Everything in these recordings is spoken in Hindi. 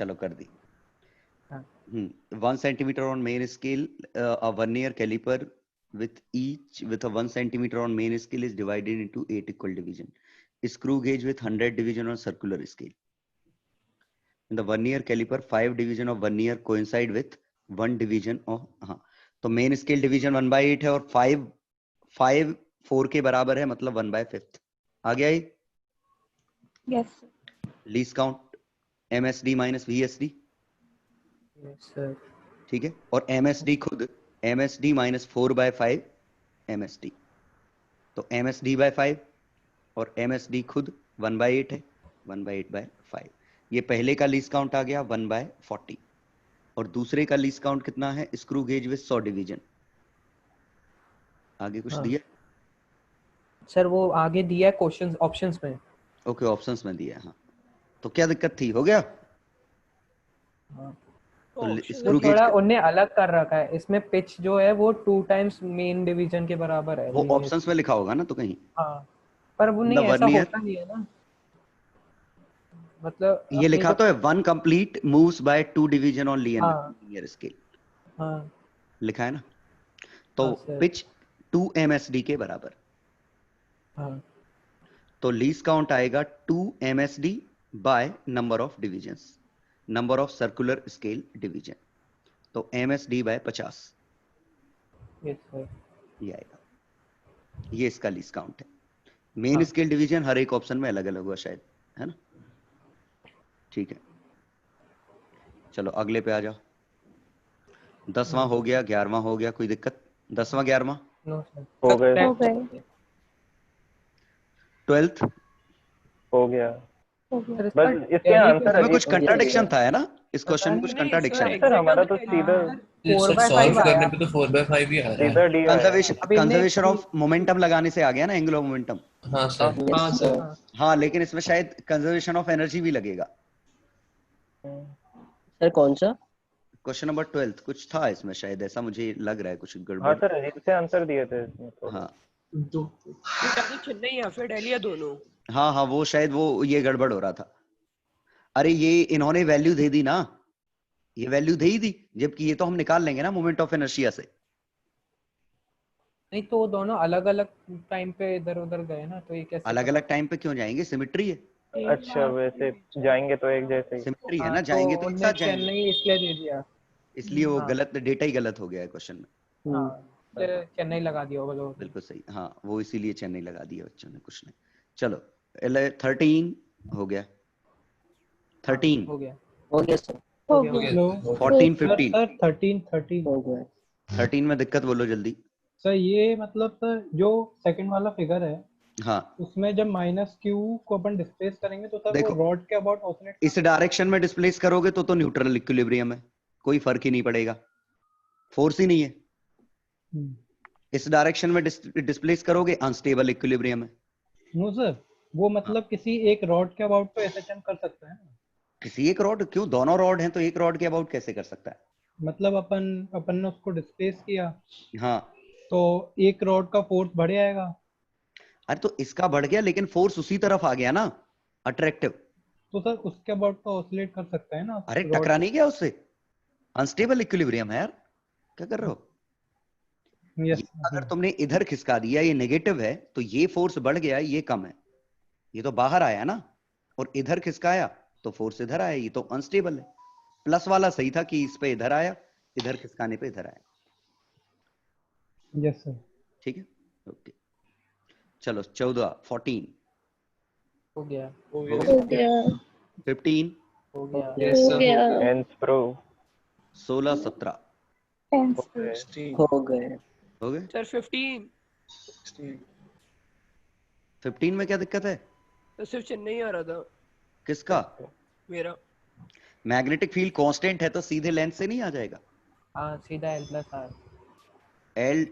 चलो कर दी। हाँ। 1 centimeter on main scale, a vernier caliper with a 1 centimeter on main scale is divided into 8 equal division. Screw gauge with 100 division on circular scale. In the vernier caliper, 5 division of vernier coincide with 1 division of, हाँ तो मेन स्केल डिवीजन 1/8 है और 5 4 के बराबर है, मतलब 1/5 आ गया ये। Yes least count MSD minus VSD, yes sir. ठीक है, और MSD खुद MSD माइनस 4/5 MSD, तो MSD/5 और MSD खुद 1/8 है, 1/8/5। ये पहले का लीस्ट काउंट आ गया 1/40 और दूसरे का लीस्ट काउंट कितना है, स्क्रू गेज विद 100 डिवीजन। आगे कुछ हाँ। दिया सर वो आगे दिया है क्वेश्चंस ऑप्शंस में। ओके ऑप्शंस में दिया है, हाँ तो क्या दिक्कत थी, हो गया। हाँ। तो वो स्क्रू गेज थोड़ा उनने अलग कर रखा है, इसमें पिच जो है वो 2 टाइम्स मेन डिवीजन के बराबर है। वो ऑप्शंस में लिखा होगा ना तो कहीं, हाँ पर वो द नहीं, ऐसा वर्नियर होता नहीं है ना, मतलब ये लिखा तो है 1 complete moves bye 2 division on linear scale, हाँ लिखा है ना। तो हाँ सर। पिच 2 MSD के बराबर, हाँ तो लीस्ट काउंट आएगा 2 MSD by number of divisions, number of circular scale division, तो MSD बाय 50 यस सर। ये आएगा, ये इसका लीस्ट काउंट है। मेन स्केल डिवीजन हर एक ऑप्शन में अलग अलग हुआ शायद, है ना, ठीक है। चलो अगले पे आ जाओ। 10वां हो गया, 11वां हो गया, कोई दिक्कत, 10वां 11वां नो सर हो गए। हो गए 12th हो गया। हो गया। सर बस इसका इसके आंसर इसमें कुछ अजीब है। कंट्राडिक्शन था, है ना, इस क्वेश्चन में कुछ नहीं कंट्राडिक्शन है। सर हमारा तो सीधा फोर बाय सॉल्व फाइव करने आया। पे तो 4/5 ही आ रहा है। सीधा डी आया। कंजर्वेशन ऑफ मोमेंटम लगाने से आ गया ना, एंगुलर मोमेंटम। हाँ सर। हाँ सर। हाँ लेकिन इसमें शायद कंजर्वेशन ऑफ एनर्जी भी लगेगा। सर कौन सा? क्वेश्चन नंबर 12 कुछ था इसमें शायद, ऐसा मुझे लग रहा है, कुछ हाँ गड़बड़। सर अजीब से आंसर दिए थे इसमें थोड़ा। हाँ चेन्नई या फिर दिल्ली या दोनों। हाँ हाँ वो शायद वो ये गड़बड़ हो रहा था। अरे ये इन्होंने वैल्यू दे दी ना, ये वैल्यू दे ही दी, जबकि ये तो हम निकाल लेंगे ना मोमेंट ऑफ इनर्शिया से। नहीं तो वो दोनों अलग अलग टाइम पे इधर उधर गए ना, तो ये कैसे अलग अलग टाइम पे क्यों जाएंगे, सिमेट्री है, अच्छा वैसे जाएंगे तो एक जैसे ही। सिमेट्री है हाँ, ना, जाएंगे तो एक उनने साथ जाएंगे, चेन्नई इसलिए दे दिया, इसलिए वो हाँ। गलत डेटा ही गलत हो गया है क्वेश्चन में। हाँ तो चेन्नई लगा दिया होगा लोगों ने। बिल्कुल सही, हाँ वो इसीलिए चेन्नई लगा दिया बच्चों ने, कुछ नहीं। चलो 13 हो गया, 13 हो गया हो गया सर। हो गया। गया 14 15 सर 13 हो गया 13 में दिक्कत बोलो जल्दी। सर। ये मतलब सर जो सेकंड वाला फिगर है हाँ उसमें जब माइनस क्यू को अपन डिस्प्लेस करेंगे तो सर देखो, वो रॉड के अबाउट ऑसिलेट इस डायरेक्शन में डिस्प्लेस करोगे तो न्यूट्रल इक्विलिब्रियम है, कोई फर्क ही नहीं पड़ेगा, फोर्स ही नहीं है। इस डायरेक्शन में डिस्प्लेस करोगे अनस्टेबल इक्विलिब्रियम है। नो सर, वो मतलब किसी एक रॉड के अबाउट तो एसएचएम कर सकते हैं ना। किसी एक रॉड क्यों, दोनों रॉड हैं तो एक रॉड के अबाउट कैसे कर सकता है। मतलब अपन ने उसको डिस्प्लेस किया हाँ तो एक रॉड का फोर्स बढ़ जाएगा। अरे तो इसका बढ़ गया लेकिन फोर्स उसी तरफ आ गया ना, अट्रैक्टिव। तो सर उसके अबाउट तो ऑसिलेट कर सकता है ना। अरे rod टकरा नहीं गया उससे, अनस्टेबल इक्विलिब्रियम है यार, क्या कर रहे हो। यस अगर तुमने इधर खिसका दिया, ये नेगेटिव है तो ये फोर्स बढ़ गया, ये कम है, ये तो बाहर आया ना, और इधर खिसकाया तो फोर्स इधर आया, ये तो अनस्टेबल है। प्लस वाला सही था कि इस पे इधर आया, इधर खिसकाने पे इधर आया। Yes sir. ठीक है ओके। चलो 14 हो गया हो गया 15 हो गया हो गया हेंस प्रो 16 17 हो गए हो गए। सर 15 15 में क्या दिक्कत है, तो सिर्फ चेन्नई आ रहा था किसका, मेरा। मैग्नेटिक फील्ड कांस्टेंट है तो सीधे लेंथ से नहीं आ जाएगा। हाँ सीधा L + R। एल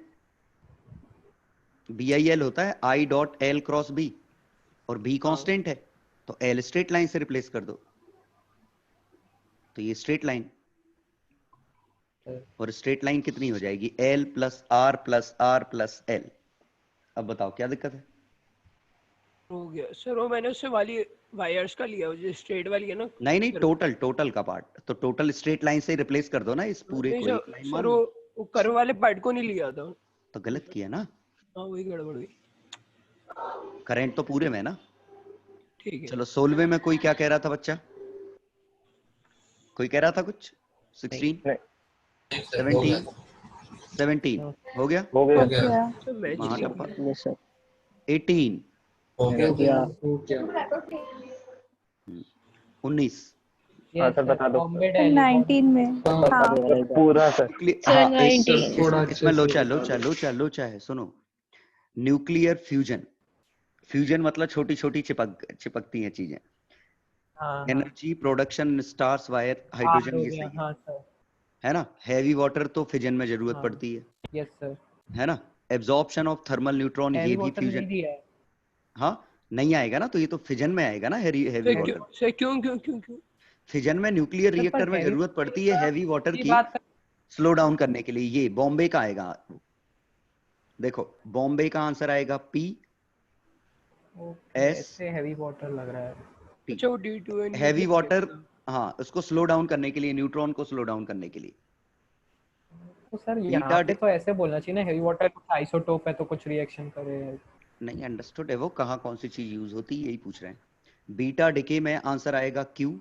BIL होता है I dot L cross B, और B कांस्टेंट है तो L स्ट्रेट लाइन से रिप्लेस कर दो, तो ये स्ट्रेट लाइन, और स्ट्रेट लाइन कितनी हो जाएगी, L + R + R + L। अब बताओ क्या दिक्कत है। हो गया सर, वो मैंने उससे वाली वायर्स का लिया, जो स्ट्रेट वाली है ना। नहीं नहीं, टोटल का पार्ट, तो टोटल स्ट्रेट लाइन से रिप्लेस कर दो ना इस पूरे नहीं को, एक लाइन सर, मान लो। वो कर्व वाले पार्ट को नहीं लिया था। तो गलत किया ना, हाँ वही गड़बड़ हुई। करंट तो पूरे में ना। ठीक है। चलो 16वें में कोई क्या कह रहा था बच्चा, कोई कह रहा था कुछ? 16 नहीं 17 17 हो गया। हो गया। हो गया। सर मैच नहीं महाटप्पा हुआ। यस सर 18 हो गया 19 हाँ सर बता दो। बॉम्बे सर 19 में। बता हाँ दो सर पूरा सर। हाँ, 19 इसमें लोचा है, सुनो। न्यूक्लियर फ्यूजन मतलब छोटी छोटी चिपकती हैं चीजें। Energy production, stars, wire, hydrogen, ये सही है। हाँ सर, है ना। हैवी वाटर तो फिजन में जरूरत हाँ। पड़ती है यस सर। है ना। एब्जॉर्प्शन ऑफ थर्मल न्यूट्रॉन, ये भी वाटर फ्यूजन। नहीं दिया है। हाँ, नहीं आएगा ना, तो ये तो फिजन में आएगा ना, हैवी सर वाटर। क्यों सर, क्यों क्यों क्यों क्यों? फिजन में न्यूक्लियर सर, पर रिएक्टर में heavy जरूरत पड़ती है हैवी वाटर की की बात कर, स्लो डाउन करने के लिए। ये बॉम्बे का आएगा, देखो बॉम्बे का आंसर आएगा पी एस ऐसे हैवी वाटर लग रहा है। टी। अच्छा वो D2 है, हैवी वाटर, हाँ, उसको स्लो डाउन करने के लिए, न्यूट्रॉन को स्लो डाउन करने के लिए। तो सर बीटा यहाँ पे तो ऐसे बोलना चाहिए ना, हैवी वाटर कुछ आइसोटोप है तो कुछ रिएक्शन करे। नहीं, अंडरस्टूड है वो, कहाँ कौन सी चीज यूज होती है यही पूछ रहे हैं। बीटा डिके में आंसर आएगा क्यू,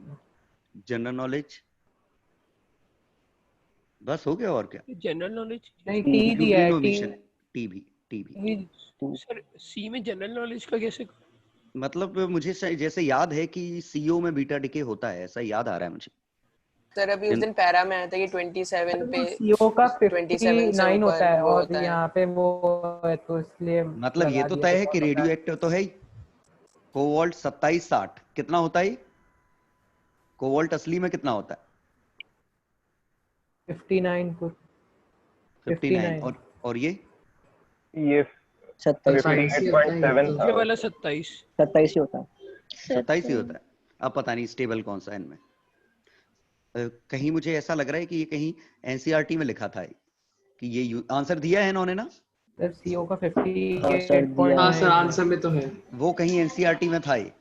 जनरल नॉलेज। बस हो गया, और क्या। General knowledge. नहीं, टी दिया है, टी। टी भी सर सी में जनरल नॉलेज का कैसे? मतलब मुझे जैसे याद है कि सीओ में बीटा डिके होता है, ऐसा याद आ रहा है मुझे। सर अभी उस दिन पैरा में आया था कि 27 पे सीओ का 27 से 59 होता ऊपर है वो और होता है। यहाँ पे वो है, तो इसलिए मतलब ये लगा तो दिया, तय है कि पता रेडियो एक्टिव तो है ही। कोवॉल्ट 2760 कितना होता है? कोवॉल्ट असली में कितना होता है? 59 कुछ 59। और ये 58.7 ये वाला 27। 27 ही होता है 27 ही होता है। अब पता नहीं स्टेबल कौन सा है इनमें। कहीं मुझे ऐसा लग रहा है कि ये कहीं एनसीईआरटी में लिखा था कि ये आंसर दिया है इन्होंने ना। सर सीओ का 58 हाँ सर आंसर में तो है। वो कहीं एनसीईआरटी में था, ये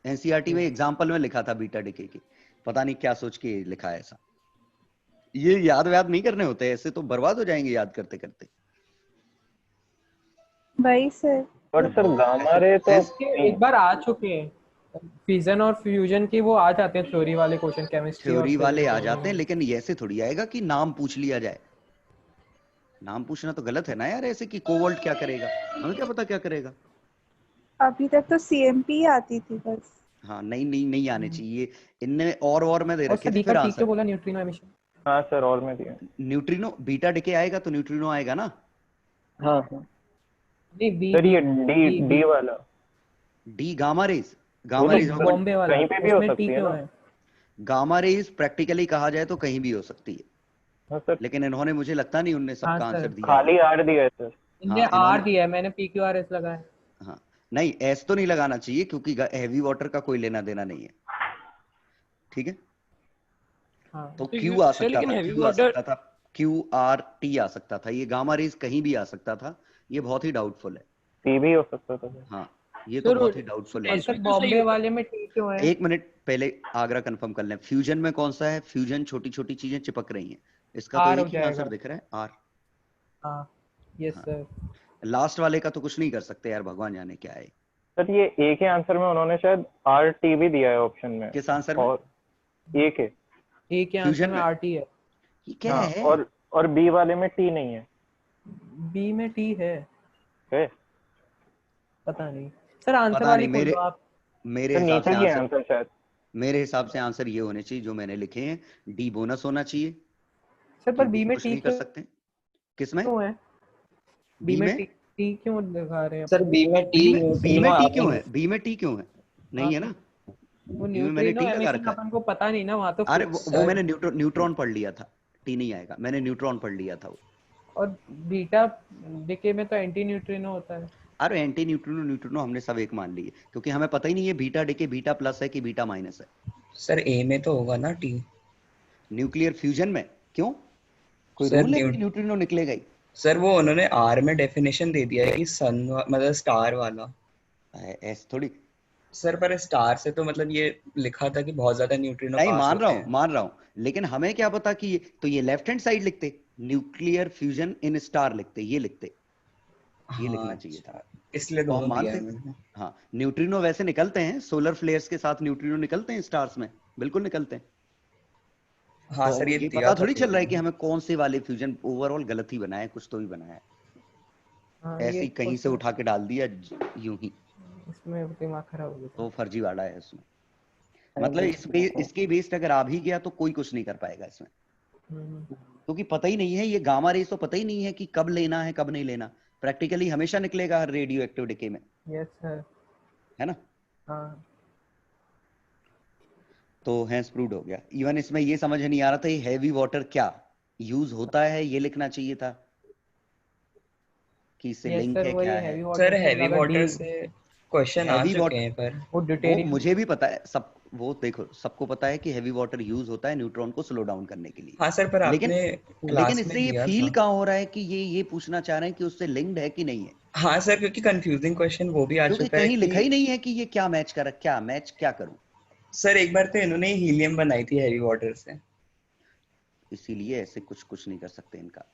एनसीईआरटी में एग्जाम्पल में लिखा था बीटा डिके की। पता नहीं क्या सोच के लिखा है ऐसा। ये याद नहीं करने होते, ऐसे तो बर्बाद हो जाएंगे याद करते करते। वही सर। पर सर गामा रे तो एक बार आ चुके हैं, फिजन और फ्यूजन की वो आ जाते हैं थ्योरी वाले क्वेश्चन, केमिस्ट्री थ्योरी वाले आ जाते हैं, लेकिन ऐसे थोड़ी आएगा कि नाम पूछ लिया जाए। नाम पूछना तो गलत है ना यार, ऐसे कि कोवॉल्ट क्या करेगा, हमें क्या पता क्या करेगा। अभी तक तो सीएमपी आती थी बस। हाँ, नहीं आने चाहिए इनने। और में दे रखे थे फिर आंसर। बोला न्यूट्रिनो एमिशन। हाँ सर और में दिया। न्यूट्रिनो बीटा डिके आएगा तो न्यूट्रिनो आएगा ना। हाँ सर ये डी वाला डी गामा रेज बॉम्बे वाला कहीं पे भी हो सकती है ना। गामा रेज प्रैक्टिकली कहा जाए तो कहीं भी हो सकती है। हाँ सर, लेकिन इन्होंने मुझे लगता नहीं उनने सबका आंसर दिया। खाली आर दिया है सर। इनने आर दिया है, मैंने PQRS लगाया। हाँ, नहीं एस तो नहीं लगाना चाहिए क्योंकि हैवी वाटर का कोई लेना देना नहीं है। ठीक है। हाँ, तो क्यू आ सकता था, QRT आ सकता था। ये गामा रेज कहीं भी आ सकता था, ये बहुत ही डाउटफुल है। टी भी हो सकता था। हाँ, ये तो बहुत ही डाउटफुल है। सर बॉम्बे वाले में टी क्यों है? एक मिनट पहले आगरा कंफर्म कर लें। फ्यूजन में कौन सा है? फ्यूजन छोटी छोटी चीजें चिपक रही हैं, इसका तो एक ही आंसर दिख रहा है, आर। हाँ, यस सर। लास्ट वाले का तो कुछ नहीं कर सकते यार, भगवान जाने क्या है। सर ये एक ही आंसर में उन्होंने शायद RT भी दिया है ऑप्शन में। किस आंसर में? और एक है आंसर में RT है। ये क्या है? और बी वाले में टी नहीं है। बी में टी है पता नहीं सर। आंसर पता वाली नहीं, मेरे हिसाब से आंसर शायद, मेरे हिसाब से आंसर ये होने चाहिए जो मैंने लिखे हैं। डी बोनस होना चाहिए सर। पर बी में टी टी कर सकते हैं। किसमें? क्यों है? बी में टी क्यों दिखा रहे हैं सर? बी में टी क्यों है? बी में टी क्यों है? नहीं है ना, वो न्यूट्रिनो एमिशन अपन को पता नहीं ना वहाँ तो। अरे वो मैंने न्यूट्रॉन पढ़ लिया था, टी नहीं आएगा। मैंने न्यूट्रॉन पढ़ लिया था वो। और बीटा डिके में तो एंटी न्यूट्रिनो होता है। अरे एंटी न्यूट्रिनो हमने सब एक मान लिए, क्योंकि हमें पता ही नहीं है बीटा डिके बीटा प्लस है कि बीटा माइनस है। सर ए में तो होगा ना टी। न्यूक्लियर फ्यूजन में क्यों? कोई रूल है कि न्यूट्रिनो निकलेगा ही? सर वो उन्होंने आर में डेफिनेशन दे दिया है कि सन मतलब स्टार वाला। ऐसे थोड़ी सर पर स्टार से तो मतलब ये लिखा था कि बहुत ज्यादा न्यूट्रिनो नहीं, पास मान रहा होते हूँ हैं। मान रहा हूँ, लेकिन हमें क्या पता कि तो ये लेफ्ट हैंड साइड लिखते, न्यूक्लियर फ्यूजन इन स्टार लिखते, ये लिखते, ये हाँ लिखना चाहिए था, अच्छा, इसलिए तो हम दोनों दिया मानते। है मैंने। हाँ, न्यूट्रिनो वैसे निकलते हैं, सोलर फ्लेयर्स के साथ न्यूट्रिनो निकलते हैं स्टार्स में, बिल्कुल निकलते हैं। हाँ तो सर, ये ये दिया पता था थोड़ी चल रहा है कि थ्योरी में। हमें कौन से वाले फ्यूजन, ओवरऑल गलत ही बनाया है, कुछ तो भी बनाया है, हाँ ऐसे ये ही कहीं से उठा के डाल दिया यूं ही, इसमें दिमाग खराब हो गया तो फर्जीवाड़ा है इसमें। अरे मतलब yes, इसके बेस्ड अगर आ भी गया तो कोई कुछ नहीं कर पाएगा इसमें, हम्म, क्योंकि पता ही नहीं है, ये गामा रेस तो पता ही नहीं है कि कब लेना है कब नहीं लेना, प्रैक्टिकली हमेशा निकलेगा हर रेडियो एक्टिव डिके में, यस सर। है ना। हाँ तो हैंस प्रूव्ड हो गया। इवन इसमें ये समझ नहीं आ रहा था ये हैवी वाटर क्या यूज होता है, ये लिखना चाहिए था कि इससे यस लिंक सर, है वही क्या हैवी है। वाटर सर से हैवी ज्यादा वाटर डी से क्वेश्चन आ हैवी चुके वाटर हैं पर वो वो डिटेरियम। मुझे भी पता है, सब वो देखो सबको पता है कि हैवी वाटर यूज होता है न्यूट्रॉन को स्लो डाउन करने के लिए, हाँ सर, पर लेकिन आपने लेकिन क्लास में इससे ये दिया फील था। कहाँ हो रहा है कि ये पूछना चाह रहे हैं कि उससे लिंक्ड है कि नहीं है, हाँ सर, क्योंकि कंफ्यूजिंग क्वेश्चन वो भी आ क्योंकि चुका है कहीं कि लिखा ही नहीं है कि ये क्या मैच कर, क्या मैच क्या करूं। सर एक बार तो इन्होंने हीलियम बनाई थी हैवी वाटर से। इसीलिए ऐसे कुछ कुछ नहीं कर सकते इनका,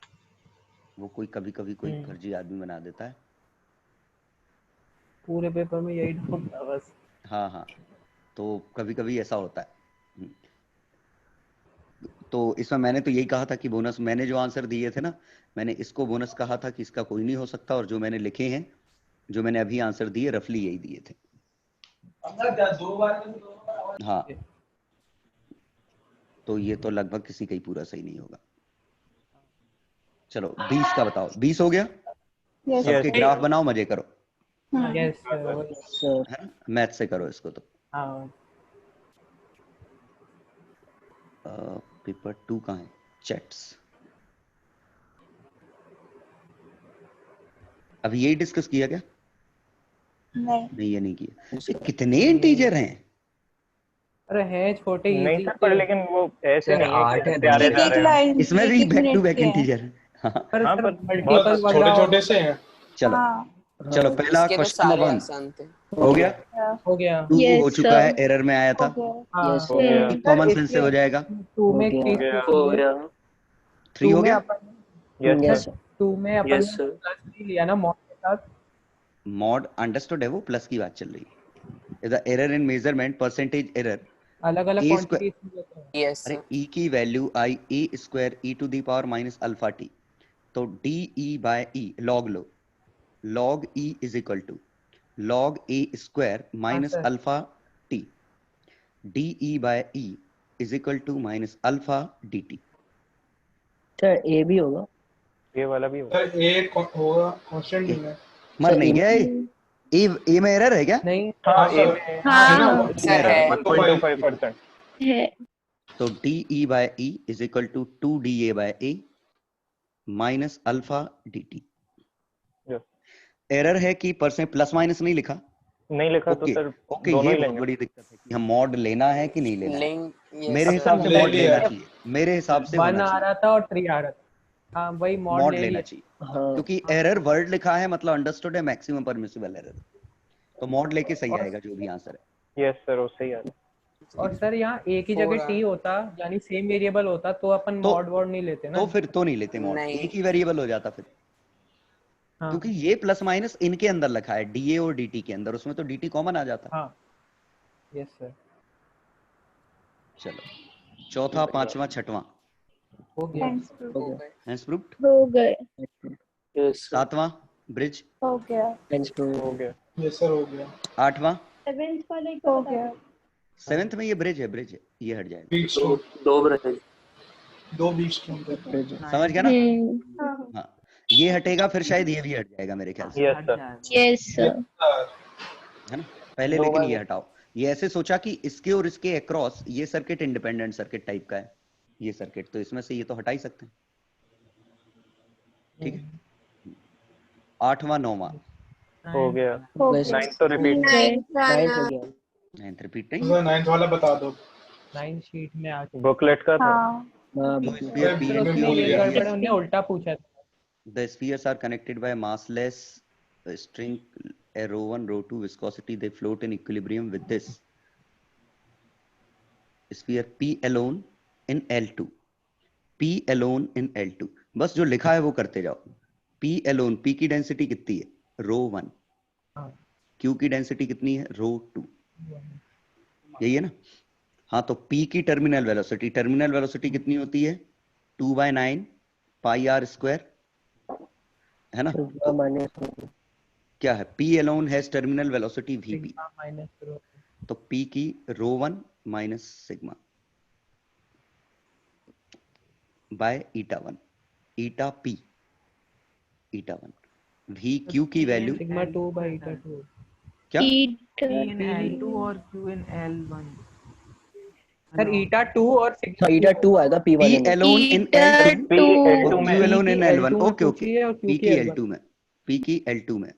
वो कोई कभी कभी कोई फर्जी आदमी बना देता है। पूरे पेपर में यही डाउट था बस। हाँ हाँ, तो कभी कभी ऐसा होता है। तो इसमें मैंने तो यही कहा था कि बोनस, मैंने जो आंसर दिए थे ना, मैंने इसको बोनस कहा था कि इसका कोई नहीं हो सकता, और जो मैंने लिखे हैं, जो मैंने अभी आंसर दिए रफली यही दिए थे। हाँ, तो ये तो लगभग किसी का ही पूरा सही नहीं होगा। चलो 20 का बताओ, 20 हो गया, यस सबके ग्राफ बनाओ, मजे करो, यस सर वही। sir. है ना, मैथ से करो इसको। तो हाँ पेपर 2 कहाँ है, चैट्स, अभी यही डिस्कस किया क्या? नहीं नहीं, ये नहीं किया। ये कितने इंटीजर हैं? अरे है छोटे नहीं इजी सर, पर लेकिन वो ऐसे सर नहीं है 8 कि है प्यारे एक जा एक रहे हैं। लाइन इसमें भी एक बैक टू मिनट बैक के हैं। इंटीजर है। हाँ, पर हाँ, सर पर मल्टीपल बहुत छोटे छोटे से हैं। चलो हाँ चलो, हाँ, पहला इसके तो क्वेश्चन नंबर सारे 1 आसान थे। हो गया, हो गया। 2 हो Yes, चुका है, sir. एरर में आया हो था, गया हाँ yes, हो गया। सर कॉमन एक सेंस से हो जाएगा। 2 में हो एक गया। चीज गया। पूछी है। 3 2 हो में गया। अपन यस yes, सर। sir. 2 में अपन ने प्लस नहीं लिया ना मॉड के साथ। मॉड अंडरस्टूड है, वो प्लस की बात चल रही है। The error in measurement, percentage error, अलग अलग ए स्क्वायर, क्वांटिटीज लेते हैं। यस अरे सर। e की value I A square e to the power minus alpha T, तो D E by E log लो, log e is equal to log A square minus sir. Alpha T, D E by E is equal to minus alpha D T. sir, A भी होगा। ये वाला भी होगा। सर ए होगा, कांस्टेंट नहीं है। मर सर, नहीं A- गया ए में एरर है क्या? नहीं हाँ, हाँ, ए सर। में हाँ सर है। 1.25%। है। तो D E by E is equal to 2 D A by A minus alpha D T. Yes. Error है कि परसेंट प्लस माइनस नहीं लिखा। नहीं लिखा तो ओके सर ओके, दोनों ये ही बहुत लेंगे। बड़ी दिक्कत है कि हम मॉड लेना है कि नहीं लेना है। लिंक मेरे हिसाब से ले मॉड लिया। लेना चाहिए, मेरे हिसाब से 1 होना आ चाहिए, रहा था और 3 आ रहा था। हाँ वही मॉड मॉड ले लेना लिया। चाहिए, हाँ, क्योंकि एरर वर्ड लिखा है, मतलब अंडरस्टूड है मैक्सिमम परमिसिबल एरर, तो मॉड लेके सही आएगा जो भी आंसर है। यस सर, उससे ही आ रहा है। और सर यहाँ ए की जगह 4 टी होता, यानी सेम वेरिएबल होता तो अपन तो- मॉड वॉड नहीं लेते ना। तो फिर तो नहीं लेते मॉड, नहीं। एक ही वेरिएबल हो जाता फिर, हाँ क्योंकि ये प्लस माइनस इनके अंदर लिखा है, डीए और डीटी के अंदर, उसमें तो डीटी कॉमन आ जाता। हाँ यस सर। चलो चौथा, पांचवा, छठवां हो गया। थैंक्स हो गया। Hence proved. हो गए। सातवां ब्रिज, हो गया Thanks to हो गया। यस सर, हो गया। आठवां, सेवेंथ वाले हो गया सेवेंथ में ये ब्रिज है, ब्रिज है, ये हट जाएगा, बीच तो दो बीच के अंदर। bridge. समझ गया ना। हम्म। हाँ, ये हटेगा फिर शायद ये भी हट जाएगा मेरे ख्याल से, यस सर। Yes sir. है ना। पहले दो लेकिन बार ये हटाओ, ये ऐसे सोचा कि इसके और इसके अक्रॉस ये सर्किट इंडिपेंडेंट सर्किट टाइप का है, ये सर्किट, तो इसमें से ये तो हटा ही सकते हैं, ठीक है। आठवां, नौवां, हो गया। हो Yes. गया 9 तो रिपीट में। Ninth हो गया। नाइन्थ रिपीट नहीं, सर 9th वाला बता दो। 9 शीट में आ बुकलेट का था। हाँ हाँ, तो book में। sphere P सर, and उसमें Q ये है, गड़बड़ उन्हें उल्टा पूछा था। the spheres are connected by massless string a rho 1 rho 2 viscosity, they float in equilibrium with this sphere P alone in L2. P alone in L2. बस जो लिखा है वो करते जाओ. P alone, P की डेंसिटी कितनी है? rho 1. Q की डेंसिटी कितनी है? rho 2. यही है ना? हाँ, तो P की टर्मिनल वेलोसिटी कितनी होती है? 2/9 पाई r स्क्वायर, है ना? तो क्या है? P alone has terminal velocity Vp. तो P की rho 1 माइनस सिग्मा बाय ईटा 1, ईटा P, ईटा 1. V Q की वैल्यू सिग्मा 2 बाय ईटा 2. क्या? L2 और Q in L1. सर ईटा 2 और सिग्मा ईटा 2 आएगा P P1 में। alone in L2 P और L2 Q में alone in L1. L2 में ओके ओके. पूछिए और Q P की की L1. L2 में, P की L2 में.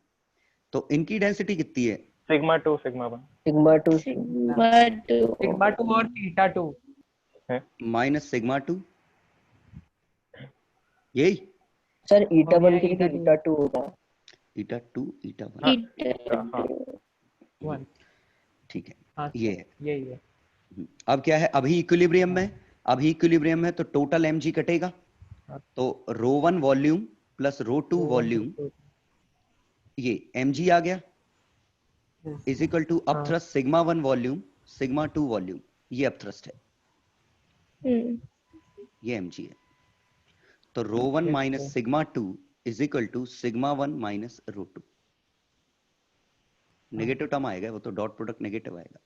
तो इनकी डेंसिटी कितनी है? सिग्मा 2 सिग्मा 1 सिग्मा 2 सिग्मा 2 और ईटा 2. Minus sigma 2. यही सर ईटा 1 के ईटा लिए 2. ईटा 2 होगा। ईटा 2 ईटा 1. 1. ठीक है. हाँ ये है. यही है. अब क्या है? अभी इक्विलिब्रियम में तो टोटल mg कटेगा. तो rho 1 volume plus rho 2 volume, ये mg आ गया, is equal to upthrust sigma 1 volume sigma 2 volume. ये अपथ्रस्ट है, ये mg है. तो rho 1 minus sigma 2 is equal to sigma 1 minus rho 2. Negative term आएगा, वो तो डॉट प्रोडक्ट नेगेटिव आएगा.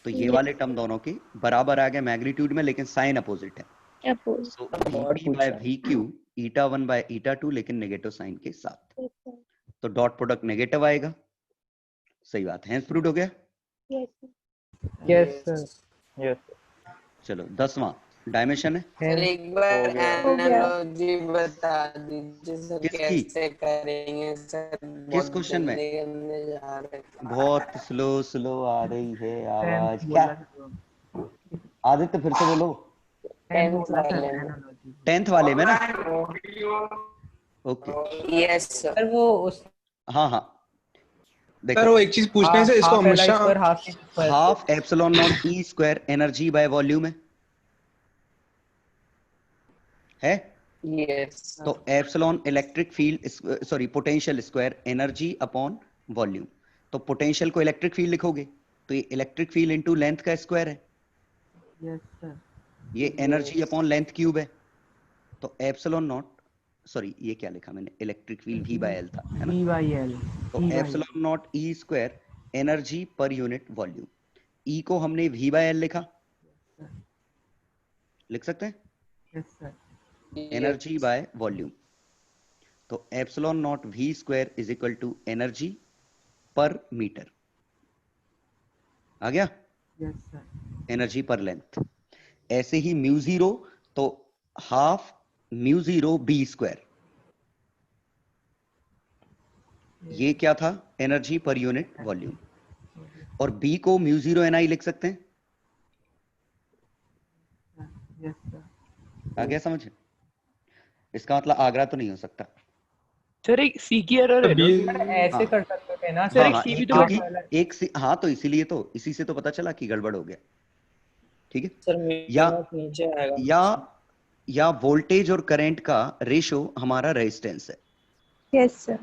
तो ये वाले टर्म दोनों के बराबर आ गए मैग्नीट्यूड में, लेकिन साइन अपोजिट है. So Vp by Vq eta 1 by eta 2, लेकिन नेगेटिव साइन के साथ. तो डॉट प्रोडक्ट नेगेटिव आएगा. सही बात है. प्रूव हो गया. Yes sir. यस. चलो 10वां डायमेंशन है. सर एक बार हो गया. एनालॉजी बता दीजिए सर, किसकी? कैसे करेंगे सर? किस क्वेश्चन में? करने जा रहे हैं. बहुत स्लो आ रही है आवाज. क्या आदित्य फिर से बोलो. 10th वाले में ना? ओके. Yes sir. सर वो उस हाँ हाँ. सर वो एक चीज पूछना है सर, इसको हमेशा half epsilon naught E square energy by volume है. यस. तो epsilon electric field, sorry potential square energy upon volume. तो पोटेंशियल को इलेक्ट्रिक फील्ड लिखोगे तो ये इलेक्ट्रिक फील्ड इनटू लेंथ का स्क्वायर है. Yes sir. ये एनर्जी अपॉन लेंथ क्यूब है. तो एप्सिलॉन नॉट, सॉरी ये क्या लिखा मैंने, electric field V by L था, है ना? E by L. तो epsilon naught E square energy per unit volume. E को हमने V बाय L लिखा, लिख सकते हैं yes sir. Energy by volume. तो epsilon naught V square is equal to energy per meter. आ गया? Yes sir. Energy per length. ऐसे ही म्यू जीरो, तो half mu zero B square, ये क्या था? Energy per unit volume. और बी को म्यू जीरो एन आई लिख सकते हैं. Yes sir. आ गया समझ? इसका मतलब आगरा तो नहीं हो सकता. सर एक C की एरर है ना? ऐसे कर सकते हैं ना सर. सर. एक C भी तो क्योंकि बता एक हाँ, तो इसीलिए तो, इसी से तो पता चला कि गड़बड़ हो गया. ठीक है. सर नीचे आएगा. या वोल्टेज और करंट का रेशो हमारा रेजिस्टेंस है. Yes sir.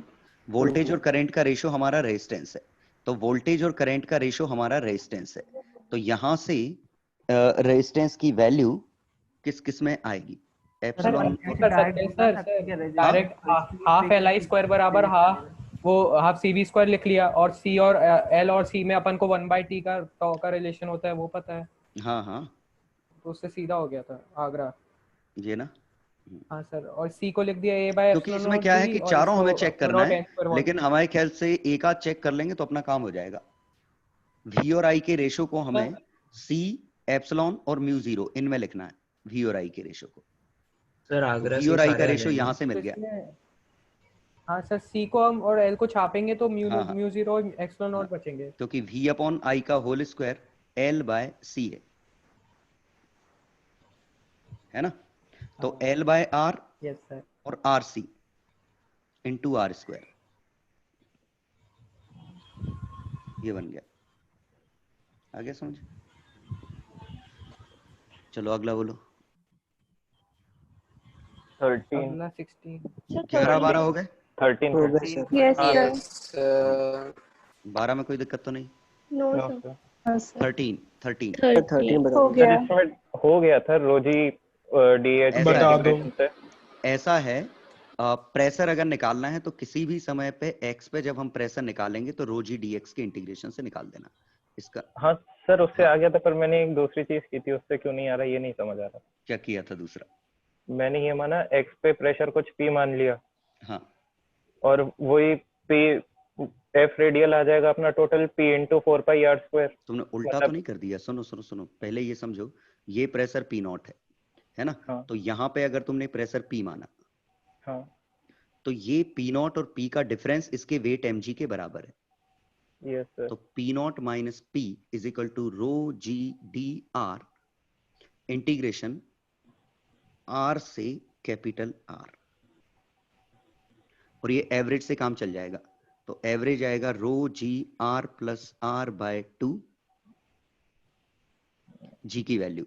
वोल्टेज और करंट का रेशो हमारा रेजिस्टेंस है. तो वोल्टेज और करंट का रेशो हमारा रेजिस्टेंस है. तो यहां से रेजिस्टेंस की वैल्यू किस किस में आएगी? एप्सिलॉन. कर सकते हैं sir. Direct half Li square बराबर हाफ वो हाफ CV स्क्वायर लिख लिया, और C और L और C में अपन को 1/T का टॉ का रिलेशन होता है, वो पता है. हाँ हाँ, तो उससे सीधा हो गया था आगरा. ये ना. हाँ सर. और C को लिख दिया A बाय क्योंकि इसमें क्या है कि चारों हमें चेक करना है, लेकिन हमारे ख्याल से एक आध चेक कर लेंगे तो अपना काम हो जाएगा. V और I के रेशो को हमें C एप्सिलॉन और म्यू जीरो इनमें लिखना है. V और I के रेशो को. सर आगरा V और I का रेशो यहाँ से मिल गया. हाँ सर. C को हम और L को छापेंगे तो हाँ. म्यू जीरो और एप्सिलॉन नॉट बचेंगे. क्योंकि V अपॉन I का whole square L by C है ना? तो L by R yes sir. और RC इंटू R स्क्वायर. ये बन गया, आ गया समझ? चलो अगला बोलो। 13 अगला 16 11 12 हो गए? 13 हो गए 13 सर। Yes sir. यस 12 में कोई दिक्कत तो नहीं? No no sir. सर 13 13 13 बता हो दो। सर गया। इसमें हो गया था रोजी डीएच ऐसा बता है, दो। से। ऐसा है, प्रेशर अगर निकालना है तो किसी भी समय पे x पे जब हम प्रेशर निकालेंगे तो रो जी dx के इंटीग्रेशन से निकाल देना इसका। हाँ सर उससे हाँ। आ गया था, पर मैंने एक दूसरी चीज की थी, उससे क्यों नहीं आ रहा ये नहीं समझ आ रहा। क्या किया था दूसरा? मैंने ये माना एक्स पे प्रेशर कुछ पी मान लिया, हाँ और वही पी एफ रेडियल आ जाएगा अपना टोटल पी इंटू 4πr²। तुमने उल्टा तो नहीं कर दिया? सुनो सुनो सुनो, पहले ये समझो, ये प्रेशर पी नॉट है ना? हाँ तो यहाँ पे अगर तुमने प्रेशर पी माना हाँ तो ये पी नॉट और पी का डिफरेंस इसके वेट mg के बराबर है। Yes sir. तो P naught minus P is equal to rho G D R integration R से कैपिटल आर, और ये एवरेज से काम चल जाएगा। तो एवरेज आएगा rho ji R plus R by 2 G की value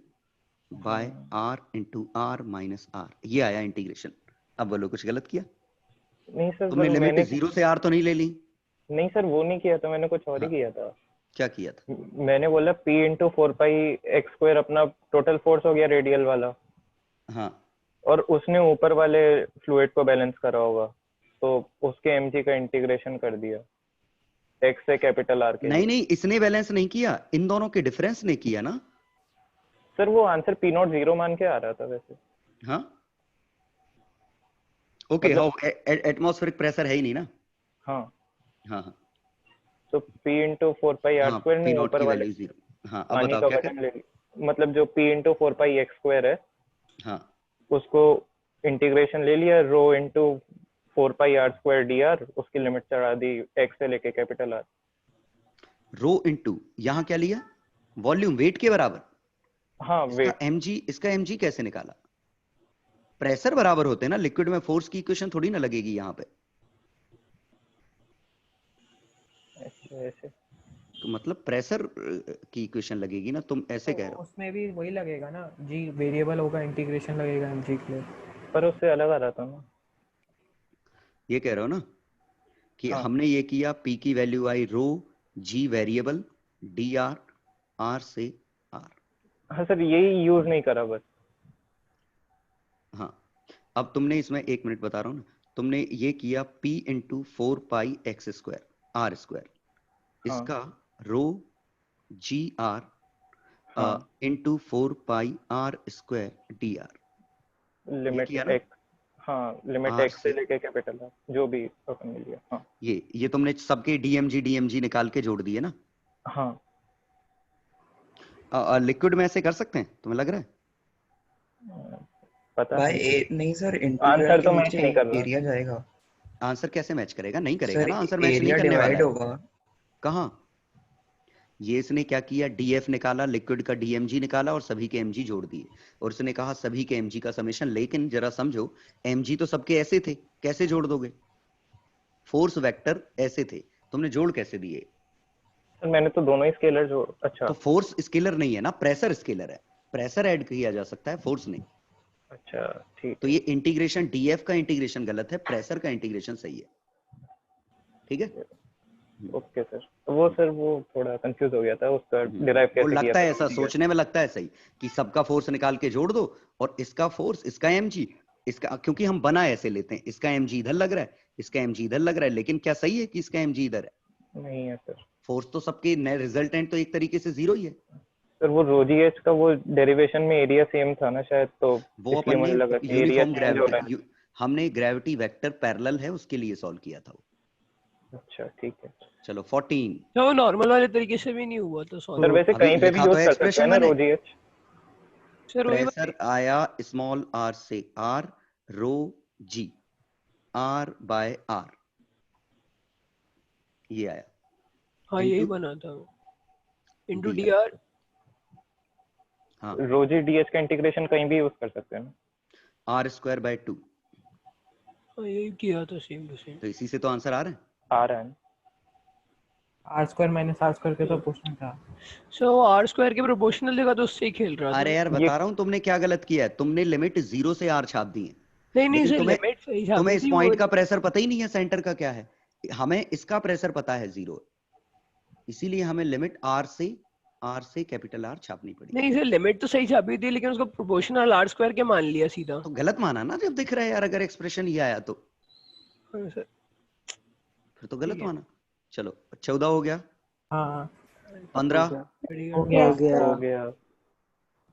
by R into R minus R, ये आया इंटीग्रेशन। अब बोलो कुछ गलत किया? नहीं सर, तुमने पर लिमिट मैंने 0 से आर तो नहीं ले ली? नहीं सर वो नहीं किया था, मैंने कुछ और ही हाँ। किया था। क्या किया था? मैंने बोला P इंटू 4πx² अपना टोटल फोर्स हो गया रेडियल वाला, हाँ और उसने ऊपर वाले फ्लूइड को बैलेंस करा होगा, तो उसके mg का इंटीग्रेशन कर दिया x से कैपिटल R के नहीं लिए। नहीं, इसने बैलेंस नहीं किया, इन दोनों के डिफरेंस ने किया ना। सर वो आंसर P नॉट 0 मान के आ रहा था वैसे। हाँ ओके, मतलब- हाँ एटमॉस्फेरिक प्रेशर है ही नहीं ना। हाँ हाँ हाँ तो P इंटू 4πr² पी ने नॉट ऊपर की वाले वैल्यू 0। हाँ अब पानी बताओ का क्या वजन कर? ले लिया, मतलब जो P इंटू 4πx² है हाँ उसको इंटीग्रेशन ले लिया रो इंटू 4πr² dr, उसकी लिमिट चढ़ा दी x से लेके कैपिटल R। रो इनटू यहाँ क्या लिया? वॉल्यूम, वेट के बराबर। हाँ इसका वेट। इसका mg कैसे निकाला? प्रेशर बराबर होते हैं ना, लिक्विड में फोर्स की इक्वेशन थोड़ी ना लगेगी यहाँ पे। ऐसे तो मतलब प्रेशर की इक्वेशन लगेगी ना, तुम ऐसे कह रहे हो। उसमें भी वही लगेगा ना, जी वेरिएबल होगा, इंटीग्रेशन लगेगा mg के लिए। पर उससे अलग आ रहा था ना। ये कह रहे हो ना कि हाँ। हमने ये किया, p की वैल्यू आई rho g variable d r r से आर। हाँ सर यही यूज नहीं करा बस। हाँ अब तुमने इसमें, एक मिनट बता रहा हूँ ना, तुमने ये किया p into 4πx² R square, इसका रो जी R into 4πr² D R limit किया ना? x। हाँ लिमिट R x से से लेके कैपिटल R जो भी अपन ने लिया। हाँ ये तुमने सबके डीएमजी निकाल के जोड़ दिए ना। हाँ लिक्विड में ऐसे कर सकते हैं तुम्हें लग रहा है? पता भाई है। नहीं सर, आंसर इंटीग्रल के तो मैच नीचे नहीं कर रहा। एरिया जाएगा आंसर कैसे मैच करेगा? नहीं करेगा सर, ना, आंसर मैच नहीं एरिया करने वाला डिवाइड है। होगा। कहाँ? ये इसने क्या किया, डीएफ निकाला, लिक्विड का डीएमजी निकाला और सभी के एमजी जोड़ दिए, और उसने कहा सभी के एमजी का समेशन। लेकिन जरा समझो, एमजी तो सबके ऐसे थे, कैसे जोड़ दोगे? फोर्स वेक्टर ऐसे थे, तुमने जोड़ कैसे दिए? सर मैंने तो दोनों ही स्केलर जोड़। अच्छा तो फोर्स स्केलर नहीं है ना, प्रेशर स्केलर है। प्रेशर ऐड किया जा सकता है, फोर्स नहीं। अच्छा ठीक। तो ये इंटीग्रेशन, डीएफ का इंटीग्रेशन गलत है, प्रेशर का इंटीग्रेशन सही है। ठीक है? Okay sir. वो सर वो थोड़ा कंफ्यूज हो गया था, उसका डिराइव वो कैसे किया लगता था। है ऐसा, सोचने में लगता है सही कि सबका फोर्स निकाल के जोड़ दो, और इसका फोर्स, इसका एमजी, इसका, क्योंकि हम बना ऐसे लेते हैं, इसका एमजी इधर लग रहा है, इसका एमजी इधर लग रहा है, लेकिन क्या सही है कि इसका एमजी इधर है? नहीं है सर। फोर्स तो सबके रिजल्टेंट तो एक तरीके से 0 ही है। सर वो रोजीएच का वो डेरिवेशन में एरिया सेम था ना शायद, तो वो इसलिए अपन मुझे लगा ने कि एरिया यूनिफॉर्म चेंज हो रहा है। ग्रेविटी, हमने ग्रेविटी वेक्टर पैरेलल है उसके लिए सॉल्व किया था वो। अच्छा ठीक है। चलो 14। तो वो नॉर्मल वाले तरीके से भी नहीं हुआ तो सॉल्व। सर वैसे अभी कहीं पे भी लिखा तो यूज है कर सकते हैं एक्सप्रेशन ना मैंने। रोजीएच। सर वही प्रेशर आया स्मॉल आर से r, rho ji r by r, ये आया। हाँ यही into बना था इंटू dr। डीआर। हाँ रोजी डीएच का इंटीग्रेशन कहीं भी यूज कर सकते हैं ना। R square by 2। हाँ यही किया था सेम टू सेम। तो इसी से तो आंसर आ रहा है। आ रहा है। R square minus r square के तो पूछना था। सो आर स्क्वायर के प्रोपोर्शनल देगा तो उससे ही खेल रहा था। अरे यार बता रहा हूँ तुमने क्या गलत किया है, तुमने लिमिट 0 से r छाप दी है। नहीं लेकिन सर, तुम्हें लिमिट सही तुम्हें छापी इस थी पॉइंट वो। का प्रेशर पता ही नहीं है सेंटर का क्या है, हमें इसका प्रेशर पता है 0, इसीलिए हमें लिमिट r से कैपिटल R छापनी पड़ी। नहीं सर, लिमिट तो सही छापी थी लेकिन उसको प्रोपोर्शनल आर स्क्वायर के मान लिया सीधा। तो गलत माना ना जब दिख रहा है यार, अगर एक्सप्रेशन ये आया तो हाँ सर, फिर तो गलत माना। चलो 14 हो गया, हाँ 15 हो गया। हो गया।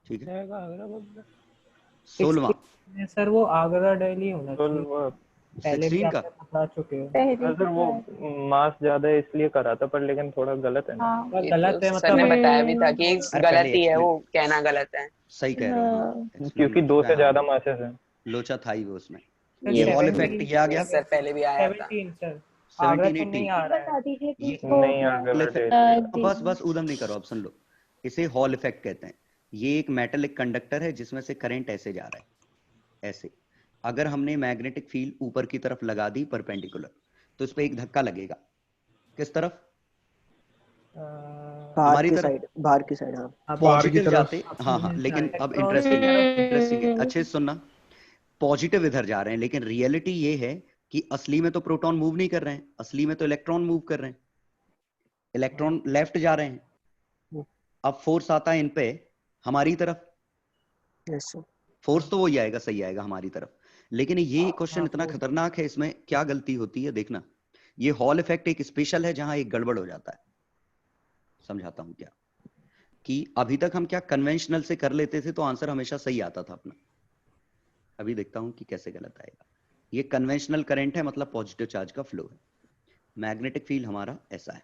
ठीक है, आगरा 16 सर वो आगरा दिल्ली होना तो चाहिए, वो पहले भी 16 का आपने बता चुके हो। पहले सर वो मास ज्यादा है इसलिए करा था, पर लेकिन थोड़ा गलत है ना। हाँ थोड़ा गलत है सर ने मतलब। बताया भी था कि अरे गलत पहले ही है, explain- वो कहना गलत है। सही कह रहे हो, हाँ, हाँ। explain क्योंकि हो 2 चुका से है, ज्यादा हाँ, मासेस हैं। लोचा था ही वो उसमें। सर, ये हॉल 17 इफेक्ट ये आ गया, सर पहले भी आया था। 17 सर आगरा 17 तो नहीं 18 आ रहा है। बता दीजिए ये किसको नहीं आगरा इफेक्ट, बस उधम नहीं करो, अब सुन लो, इसे हॉल इफेक्ट कहते हैं। ये एक मेटलिक कंडक्टर है जिसमें से करंट ऐसे जा रहा है, ऐसे। अगर हमने मैग्नेटिक फील्ड ऊपर की तरफ लगा दी परपेंडिकुलर, तो इस पे एक धक्का लगेगा, किस तरफ? हमारी तरफ, बाहर की साइड। हाँ पॉजिटिव जाते, हाँ हाँ, लेकिन अब इंटरेस्टिंग है, अच्छे से सुनना, पॉजिटिव इधर जा रहे हैं, लेकिन रियलिटी ये है कि असली में तो प्रोटॉन मूव नहीं कर रहे हैं, असली में तो इलेक्ट्रॉन मूव कर रहे हैं, इलेक्ट्रॉन लेफ्ट जा रहे हैं। अब फोर्स आता है इन पे हमारी तरफ, फोर्स तो वही आएगा, सही आएगा हमारी तरफ। लेकिन ये क्वेश्चन इतना खतरनाक है, इसमें क्या गलती होती है देखना। ये हॉल इफेक्ट एक स्पेशल है जहां एक गड़बड़ हो जाता है, समझाता हूं क्या, कि अभी तक हम क्या कन्वेंशनल से कर लेते थे तो आंसर हमेशा सही आता था अपना, अभी देखता हूं कि कैसे गलत आएगा। ये कन्वेंशनल करंट है, मतलब पॉजिटिव चार्ज का फ्लो है, मैग्नेटिक फील्ड हमारा ऐसा है।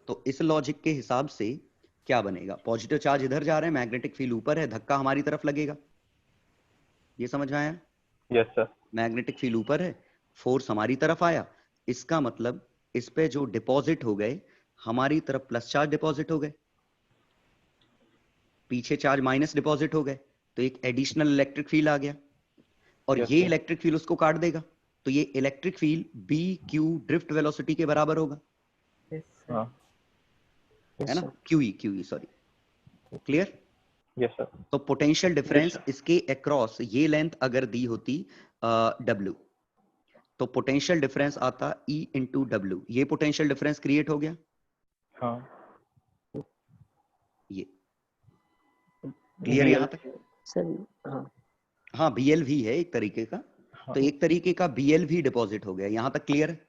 तो इस लॉजिक के हिसाब से क्या बनेगा, पॉजिटिव चार्ज इधर जा रहे हैं, मैग्नेटिक फील्ड ऊपर है, धक्का हमारी तरफ लगेगा, ये समझ में आया? Yes sir. मैग्नेटिक फील्ड ऊपर है, फोर्स हमारी तरफ आया, इसका मतलब इस पे जो डिपॉजिट हो गए हमारी तरफ प्लस चार्ज डिपॉजिट हो गए, पीछे चार्ज माइनस डिपॉजिट हो गए, तो एक एडिशनल इलेक्ट्रिक फील्ड आ गया, और ये इलेक्ट्रिक फील्ड उसको काट देगा, तो ये electric field B Q drift velocity के बराबर होगा, है ना, Q sorry, clear? Yes sir. तो पोटेंशियल डिफरेंस इसके अक्रॉस ये लेंथ अगर दी होती W, तो पोटेंशियल डिफरेंस आता E इंटू W, ये पोटेंशियल डिफरेंस क्रिएट हो गया। हाँ ये क्लियर यहाँ तक सर? हाँ BL भी है एक तरीके का, तो एक तरीके का BL भी डिपॉजिट हो गया, यहाँ तक क्लियर है?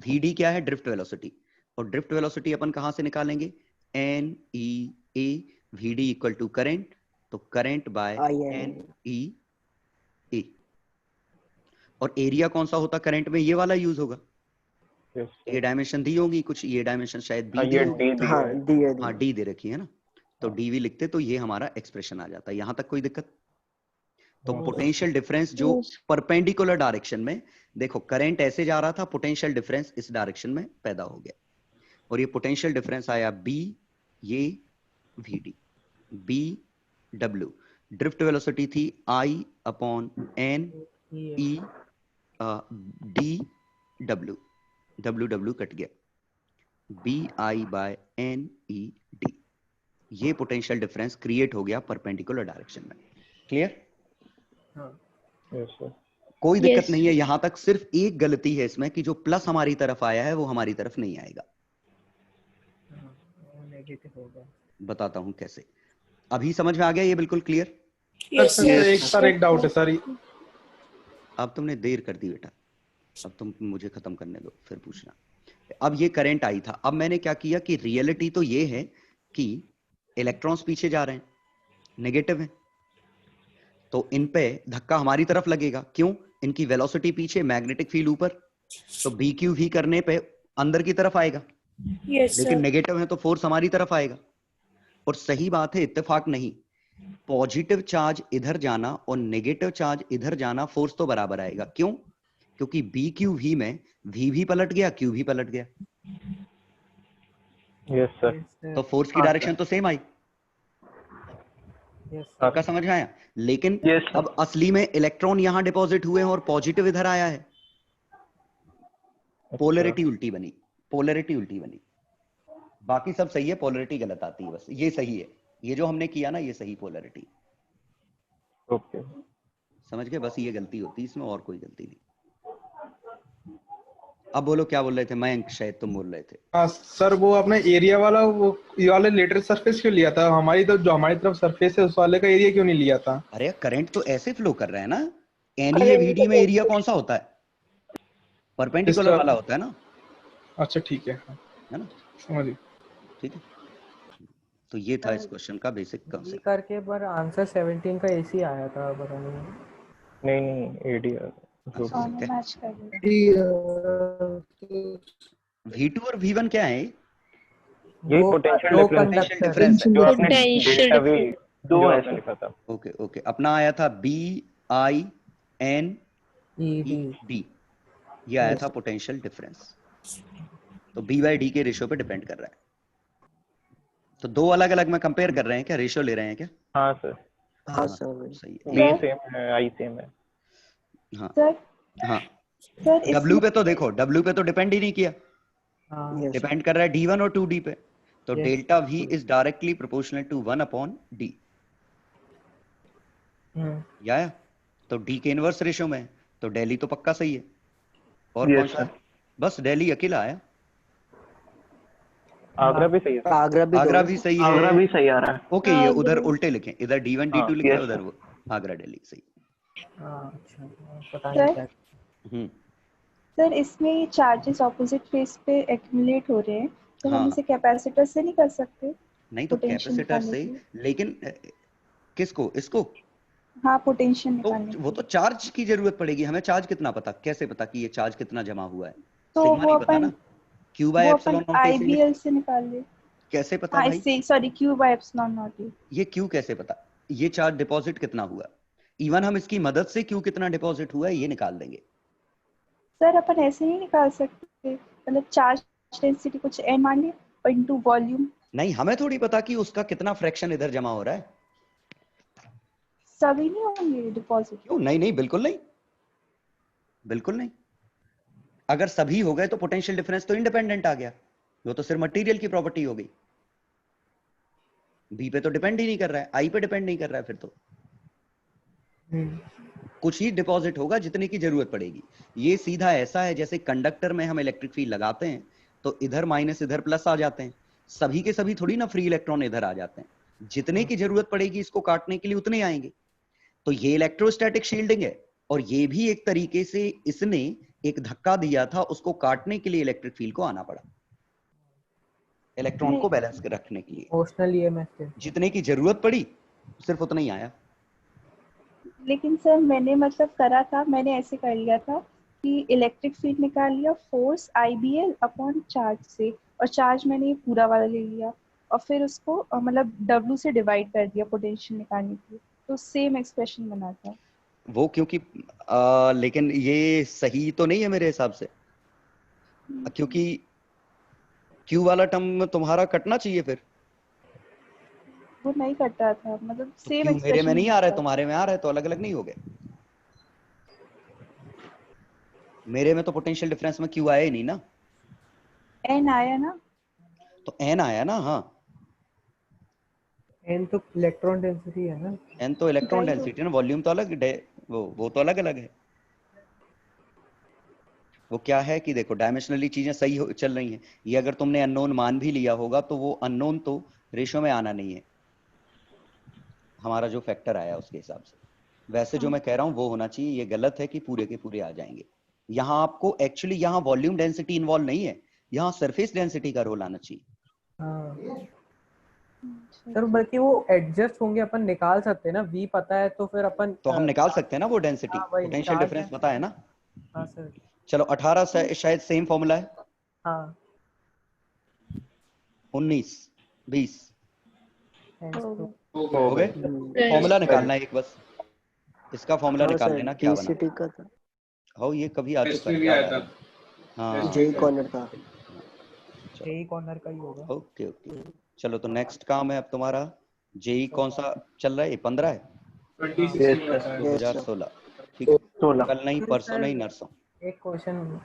VD क्या है? ड्रिफ्ट वेलोसिटी, और ड्रिफ्ट वेलोसिटी अपन कहां से निकालेंगे? NEA VD equal to current, तो करेंट बाय NEA, और एरिया कौन सा होता करंट में? ये वाला यूज होगा। ये डायमेंशन दी होगी कुछ, ये डायमेंशन शायद B दी होगी, हाँ D दे रखी है ना, तो DV लिखते तो ये हमारा एक्सप्रेशन आ जाता है। यहां तक कोई दिक्कत? तो पोटेंशियल डिफरेंस जो परपेंडिकुलर डायरेक्शन में, देखो करंट ऐसे जा रहा था, पोटेंशियल डिफरेंस इस डायरेक्शन में पैदा हो गया, और ये पोटेंशियल डिफरेंस आया B, ये VD, BW, ड्रिफ्ट वेलोसिटी थी I upon NE DW, WW cut गया, BI बाय NED, ये पोटेंशियल डिफरेंस क्रिएट हो गया परपेंडिकुलर डायरेक्शन में। क्लियर? कोई दिक्कत नहीं है यहां तक, सिर्फ एक गलती है इसमें कि जो प्लस हमारी तरफ आया है वो हमारी तरफ नहीं आएगा। बताता हूं कैसे, अभी समझ में आ गया ये बिल्कुल क्लियर? सर एक डाउट है सर। अब तुमने देर कर दी बेटा, अब तुम मुझे खत्म करने दो फिर पूछना। अब ये करंट आई था, अब मैंने क्या किया कि रियलिटी तो ये है कि इलेक्ट्रॉन्स पीछे जा रहे हैं, नेगेटिव है, तो इन पे धक्का हमारी तरफ लगेगा, क्यों? इनकी वेलोसिटी पीछे, मैग्नेटिक फील्ड ऊपर, तो BQV करने पे अंदर की तरफ आएगा, लेकिन नेगेटिव है तो फोर्स हमारी तरफ आएगा। और सही बात है, इत्तेफाक नहीं, पॉजिटिव चार्ज इधर जाना और नेगेटिव चार्ज इधर जाना फोर्स तो बराबर आएगा, क्यों? क्योंकि BQV में V भी पलट गया, Q भी पलट गया। Yes sir. तो फोर्स की डायरेक्शन तो सेम आई, आपका समझ में आया? लेकिन अब असली में इलेक्ट्रॉन यहां डिपॉजिट हुए हैं और पॉजिटिव इधर आया है, पोलैरिटी उल्टी बनी, पोलैरिटी उल्टी बनी, बाकी सब सही है, पोलैरिटी गलत आती है बस, ये सही है, ये जो हमने किया ना ये सही पोलैरिटी। ओके समझ गए, बस ये गलती होती है इसमें, और कोई गलती नहीं। अब बोलो क्या बोल रहे थे मयंक, शायद तुम बोल रहे थे। हाँ सर, वो अपने एरिया वाला वो ये वाले लेटरल सरफेस क्यों लिया था? हमारी तो जो हमारी तरफ सरफेस है उस वाले का एरिया क्यों नहीं लिया था? अरे करंट तो ऐसे फ्लो कर रहा है ना, एनईएवीडी में एरिया कौन सा होता है? परपेंडिकुलर वाला होता है ना। अच्छा ठीक है ना, समझ गए। ठीक है, तो ये था इस क्वेश्चन का बेसिक ये कांसेप्ट। करके पर आंसर 17 का एसी आया था, पता नहीं। नहीं एडीआर दोनों मैच कर रहे। V2 और V1 क्या है? यही पोटेंशियल डिफरेंस है। जो आपने डेल्टा वी जो आपने लिखा था। ओके ओके, अपना आया था BINED, ये आया था पोटेंशियल डिफरेंस। तो B/D के रेशियो पे डिपेंड कर रहा है। तो दो अलग अलग में कंपेयर कर रहे हैं क्या, रेशियो ले रहे हैं क्या? हाँ सर, हाँ सर, सही बी है। सेम है, आई सेम है। हाँ सर हाँ, सर W पे तो देखो, W पे तो डिपेंड ही नहीं किया, हाँ डिपेंड कर रहा है D1 और 2D पे। तो Yes. Delta V is directly proportional to 1/D। या तो D के इनवर्स रेशियो में है, तो दिल्ली तो पक्का सही है। और Yes, कौन सा? sir. बस दिल्ली अकेला आया। आगरा भी सही है। आगरा भी सही है। आगरा भी सही आ रहा है। ओके, ये उधर उल्टे लिखें, इधर D1 D2 लिखे, yes, उधर वो आगरा दिल्ली सही। अच्छा, पता नहीं क्या। सर इसमें ये चार्जेस ऑपोजिट फेस पे एक्यूमुलेट हो रहे हैं, तो हाँ। हम इसे कैपेसिटर से नहीं कर सकते? नहीं तो पोटेंशियल कैपेसिटर निकालने से, के लिए। लेकिन किसको, इसको? हाँ पोटेंशियल तो निकालने वो तो चार्ज की जरूरत पड़ेगी हमें। चार्ज कितना पता, कैसे पता कि ये चार्ज कितना जमा हुआ है? तो सिग्मा वो नहीं पता अपन ना, Q by epsilon not AC IBL से निकाल ले। कैसे पता हाँ भाई? इससे sorry Q by epsilon not. ये Q कैसे पता? ये चार्ज डिपॉजिट कितना हुआ, इवन हम इसकी मदद से Q कितना डिपॉजिट हुआ है ये निकाल देंगे। सर अपन ऐसे नहीं निकाल सकते, मतलब चार्ज डेंसिटी कुछ n मान लिया और इनटू वॉल्यूम। नहीं, हमें थोड़ी पता कि उसका कितना फ्रैक्शन इधर जमा हो रहा है। सभी नहीं होंगे डिपॉजिट? क्यों? नहीं नहीं, बिल्कुल नहीं, बिल्कुल नहीं। अगर सभी हो गए तो पोटेंशियल डिफरेंस तो इंडिपेंडेंट आ गया, वो तो सिर्फ मटेरियल की प्रॉपर्टी हो गई। बी पे तो डिपेंड ही नहीं कर रहा है, आई पे डिपेंड नहीं कर रहा है, फिर तो कुछ ही डिपॉजिट होगा जितने की जरूरत पड़ेगी। ये सीधा ऐसा है जैसे कंडक्टर में हम इलेक्ट्रिक फील्ड लगाते हैं तो इधर माइनस इधर प्लस आ जाते हैं, सभी के सभी थोड़ी ना फ्री इलेक्ट्रॉन इधर आ जाते हैं, जितने की जरूरत पड़ेगी इसको काटने के लिए उतने आएंगे। तो ये इलेक्ट्रोस्टैटिक शील्डिंग है, और ये भी एक तरीके से इसने एक धक्का दिया था, उसको काटने के लिए इलेक्ट्रिक फील्ड को आना पड़ा, इलेक्ट्रॉन को बैलेंस रखने के लिए। इमोशनल ईएमएफ जितने की जरूरत पड़ी सिर्फ उतना ही आया। लेकिन सर मैंने मतलब करा था, मैंने ऐसे कर लिया था कि इलेक्ट्रिक फील्ड निकाल लिया फोर्स IBL अपॉन चार्ज से, और चार्ज मैंने ये पूरा वाला ले लिया और फिर उसको मतलब W से डिवाइड कर दिया पोटेंशियल निकालने के लिए, तो सेम एक्सप्रेशन बना था वो। क्योंकि लेकिन ये सही तो नहीं है मेरे हिसाब से, क्योंकि Q वाला टर्म तुम्हारा कटना चाहिए, फिर वो नहीं कट रहा था, मतलब तो सेम Q मेरे में नहीं आ रहा है, था। तुम्हारे में आ रहा है, तो अलग अलग नहीं हो गए। मेरे में तो पोटेंशियल डिफरेंस में Q आया ही नहीं ना, N आया ना, तो N आया ना। हाँ, N तो इलेक्ट्रॉन डेंसिटी है ना, N तो इलेक्ट्रॉन डेंसिटी है ना, वॉल्यूम तो अलग वो तो अलग अलग है। वो क्या है कि देखो डायमेंशनली चीजें सही चल रही हैं, ये अगर तुमने अननोन मान भी लिया होगा तो वो अननोन तो रेशियो में आना नहीं है, हमारा जो फैक्टर आया उसके हिसाब से। वैसे जो मैं कह रहा हूँ वो होना चाहिए, ये गलत है कि पूरे के पूरे आ जाएंगे। यहाँ आपको एक्चुअली यहाँ वॉल्यूम डेंसिटी इन्वॉल्व नहीं है, यहाँ सरफेस डेंसिटी का रोल आना चाहिए। सर बल्कि वो एडजस्ट होंगे, अपन निकाल सकते हैं ना, V पता है तो फिर अपन तो हम निकाल सकते हैं ना वो डेंसिटी, पोटेंशियल डिफरेंस पता है ना। हाँ सर। चलो 18 शायद सेम फॉर्मूला है। हाँ 19 20 हो गए। फॉर्मूला निकालना है एक, बस इसका फॉर्मूला निकाल लेना क्या बना। हो ये कभी आ चुका है। हाँ जेई कॉर्नर का, जेई कॉर्नर का ही होगा। ओके ओके, चलो तो नेक्स्ट काम है अब तुम्हारा। जेई कौन सा चल रहा है? 15 है 2016, ठीक है। कल नहीं परसों नहीं नरसों। एक क्वेश्चन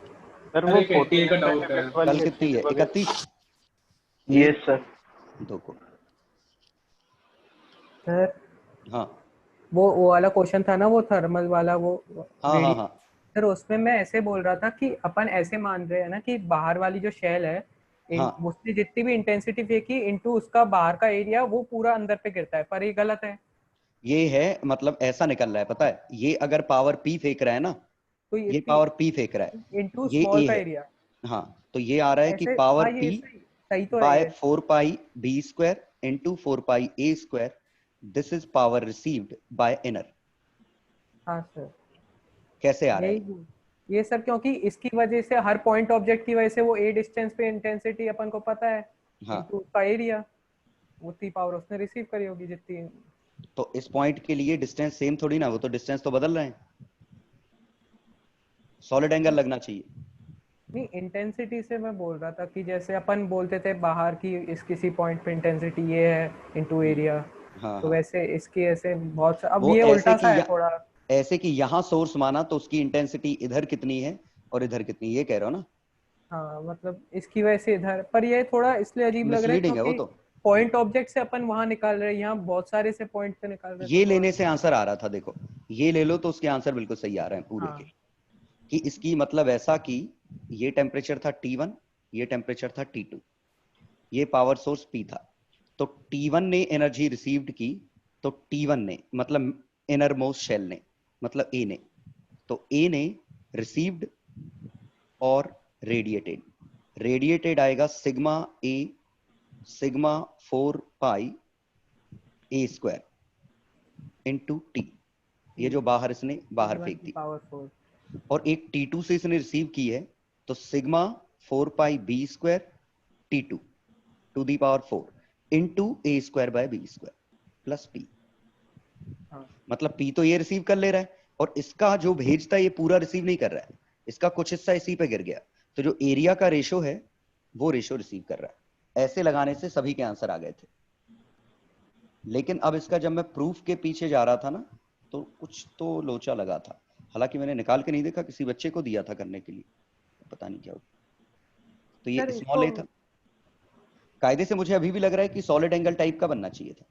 सर सर वो एक 88 का डाउट है। कल कितनी है? 31? Yes sir. दो को। सर हाँ वो वाला क्वेश्चन था ना, वो थर्मल वाला, वो हाँ हाँ हाँ सर उसमें मैं ऐसे बोल रहा था कि अपन ऐसे मान रहे हैं ना कि बाहर वाली जो शेल है, हाँ। उसने जितनी भी इंटेंसिटी फेंकी इनटू उसका बाहर का एरिया, वो पूरा अंदर पे गिरता है, पर ये गलत है। ये है मतलब ऐसा निकल रहा है, पता है, ये अगर पावर P फेंक रहा है ना, तो ये पावर P फेंक रहा है, इनटू ये स्मॉल A का है। एरिया। हाँ तो ये आ रहा है कि ऐसे पावर हाँ, P ये सही तो है बाय ये। 4 pi B square into 4 pi A square, this is power received by inner. हाँ सर कैसे आ रहा है? ये सर क्योंकि इसकी वजह से हर पॉइंट ऑब्जेक्ट की वजह से वो ए डिस्टेंस पे इंटेंसिटी अपन को पता है, हाँ इनटू उसका एरिया, उतनी पावर उसने रिसीव करी होगी जितनी। तो इस पॉइंट के लिए डिस्टेंस सेम थोड़ी ना, वो तो डिस्टेंस तो बदल रहे हैं, सॉलिड एंगल लगना चाहिए। नहीं, इंटेंसिटी से मैं बोल रहा था कि जैसे अपन बोलते थे बाहर की इस किसी पॉइंट पे इंटेंसिटी ये है इनटू एरिया, हाँ तो हाँ। वैसे इसकी ऐसे बहुत अब वो ये ऐसे उल्टा कि सा है थोड़ा। ऐसे कि यहाँ सोर्स माना तो उसकी इंटेंसिटी इधर कितनी है और इधर कितनी, ये कह रहे हो ना? हाँ मतलब इसकी वजह से इधर, पर ये थोड़ा इसलिए अजीब लग रहा है मिसलीडिंग है वो क्योंकि तो। पॉइंट ऑब्जेक्ट से अपन वहां निकाल रहे हैं, यहाँ बहुत सारे से पॉइंट से निकाल रहे हैं, ये तो लेने से आंसर आ रहा था, देखो ये ले लो तो उसके आंसर बिल्कुल सही आ रहे हैं पूरे के, कि इसकी मतलब ऐसा कि ये टेम्परेचर था T1, ये टेम्परेचर था T2, ये पावर सोर्स P था, तो T1 ने एनर्जी रिसीव्ड की, तो T1 ने मतलब इनर मोस्ट शेल ने, मतलब A ने, तो A ने रिसीव्ड और रेडिएटेड, रेडिएटेड आएगा sigma A sigma 4 pi A square into T, ये जो बाहर इसने बाहर फेंक दी, और एक T2 से इसने रिसीव की है, तो sigma 4 pi B square T2 to the power 4 into A square by B square plus P। मतलब P तो ये रिसीव कर ले रहा है, और इसका जो भेजता है ये पूरा रिसीव नहीं कर रहा है, इसका कुछ हिस्सा इसी पे गिर गया, तो जो एरिया का रेशो है वो रेशो रिसीव कर रहा है। ऐसे लगाने से सभी के आंसर आ गए थे, लेकिन अब इसका जब मैं प्रूफ के पीछे जा रहा था ना, तो कुछ तो लोचा लगा था, हालांकि मैंने निकाल के नहीं देखा, किसी बच्चे को दिया था करने के लिए, पता नहीं क्या हुआ। तो ये स्मॉल a था, कायदे से मुझे अभी भी लग रहा है कि सॉलिड एंगल टाइप का बनना चाहिए था।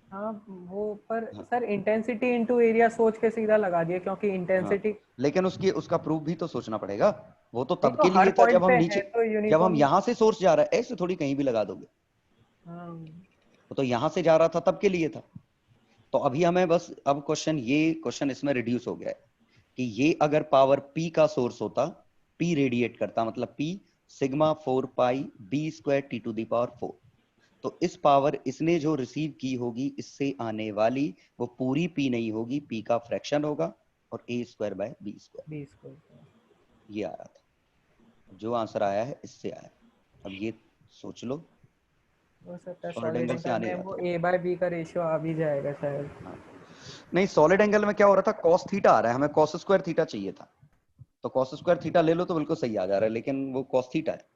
हाँ वो पर सर इंटेंसिटी इनटू एरिया सोच के सीधा लगा दिया, क्योंकि इंटेंसिटी लेकिन उसका प्रूफ भी तो सोचना पड़ेगा, वो तो तब तो के हर लिए था point जब हम पे नीचे, है तो जब हम यूनिफॉर्म। यहाँ से सोर्स जा रहा है, ऐसे थोड़ी कहीं भी लगा दोगे, वो तो यहाँ से जा रहा था तब के लिए था। तो अभी हमें बस अब ये क्वेश्चन इसमें रिड्यूस हो गया है कि ये अगर पावर P का सोर्स होता, P रेडिएट करता, मतलब P sigma 4 pi B square T to the power 4, तो इस पावर इसने जो रिसीव की होगी इससे आने वाली, वो पूरी P नहीं होगी, P का फ्रैक्शन होगा, और A square by B square, ये आ रहा था। जो आंसर आया है इससे आया, अब ये सोच लो, हो सकता है सॉलिड सॉलिड एंगल से एंगल आने में रहा वो था। a by b का रेशियो आ भी जाएगा शायद। नहीं, सॉलिड एंगल में क्या हो रहा था, cos थीटा आ रहा है, हमें cos स्क्वायर थीटा चाहिए था, तो cos स्क्वायर थीटा ले लो तो बिल्कुल सही आ जा रहा है, लेकिन वो cos थीटा है।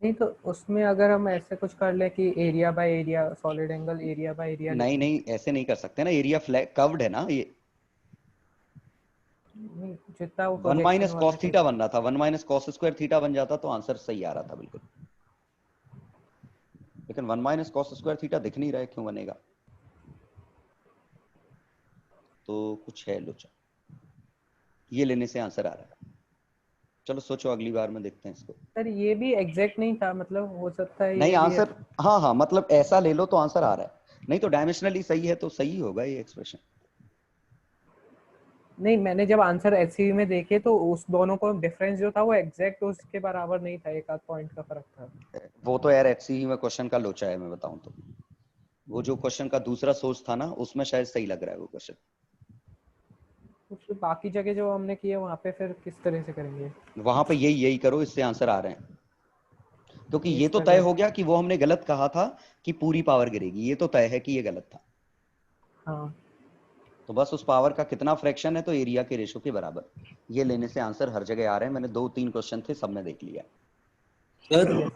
नहीं तो उसमें अगर हम ऐसे कुछ कर ले कि area by area, solid angle area by area, नहीं ऐसे नहीं कर सकते ना, एरिया फ्लैट कर्व्ड है ना, ये जितना वो 1 माइनस cos थीटा बन रहा था, 1 माइनस cos स्क्वायर थीटा बन जाता तो आंसर सही आ रहा था बिल्कुल, लेकिन 1 माइनस cos स्क्वायर थीटा दिख नहीं रहा है, क्यों बनेगा, तो कुछ है लोचा, ये लेने से आंसर आ रहा है। चलो सोचो, अगली बार में देखते हैं इसको। सर ये भी एग्जैक्ट नहीं था, मतलब हो सकता है नहीं ये आंसर, हाँ मतलब ऐसा ले लो तो आंसर आ रहा है, नहीं तो डायमेंशनली सही है तो सही होगा ये एक्सप्रेशन। नहीं, मैंने जब आंसर एचसीवी में देखे तो उस दोनों को डिफरेंस जो था वो एग्जैक्ट उसके बराबर नहीं था, एक आध पॉइंट का फर्क था। वो तो यार एचसीवी में क्वेश्चन का लोचा है, मैं बताऊं तो वो जो क्वेश्चन का दूसरा सोर्स था ना, उसमें शायद सही लग रहा है वो क्वेश्चन, फिर बाकी जगह जो हमने किए वहाँ पे फिर किस तरह से करेंगे, वहां पे यही करो, इससे आंसर आ रहे हैं, क्योंकि ये तो तय हो गया कि वो हमने गलत कहा था कि पूरी पावर गिरेगी, ये तो तय है कि ये गलत था। हाँ तो बस उस पावर का कितना फ्रैक्शन है, तो एरिया के रेशो के बराबर, ये लेने से आंसर हर जगह आ रहे हैं। मैंने 2-3 क्वेश्चन थे, सब में देख लिया। सर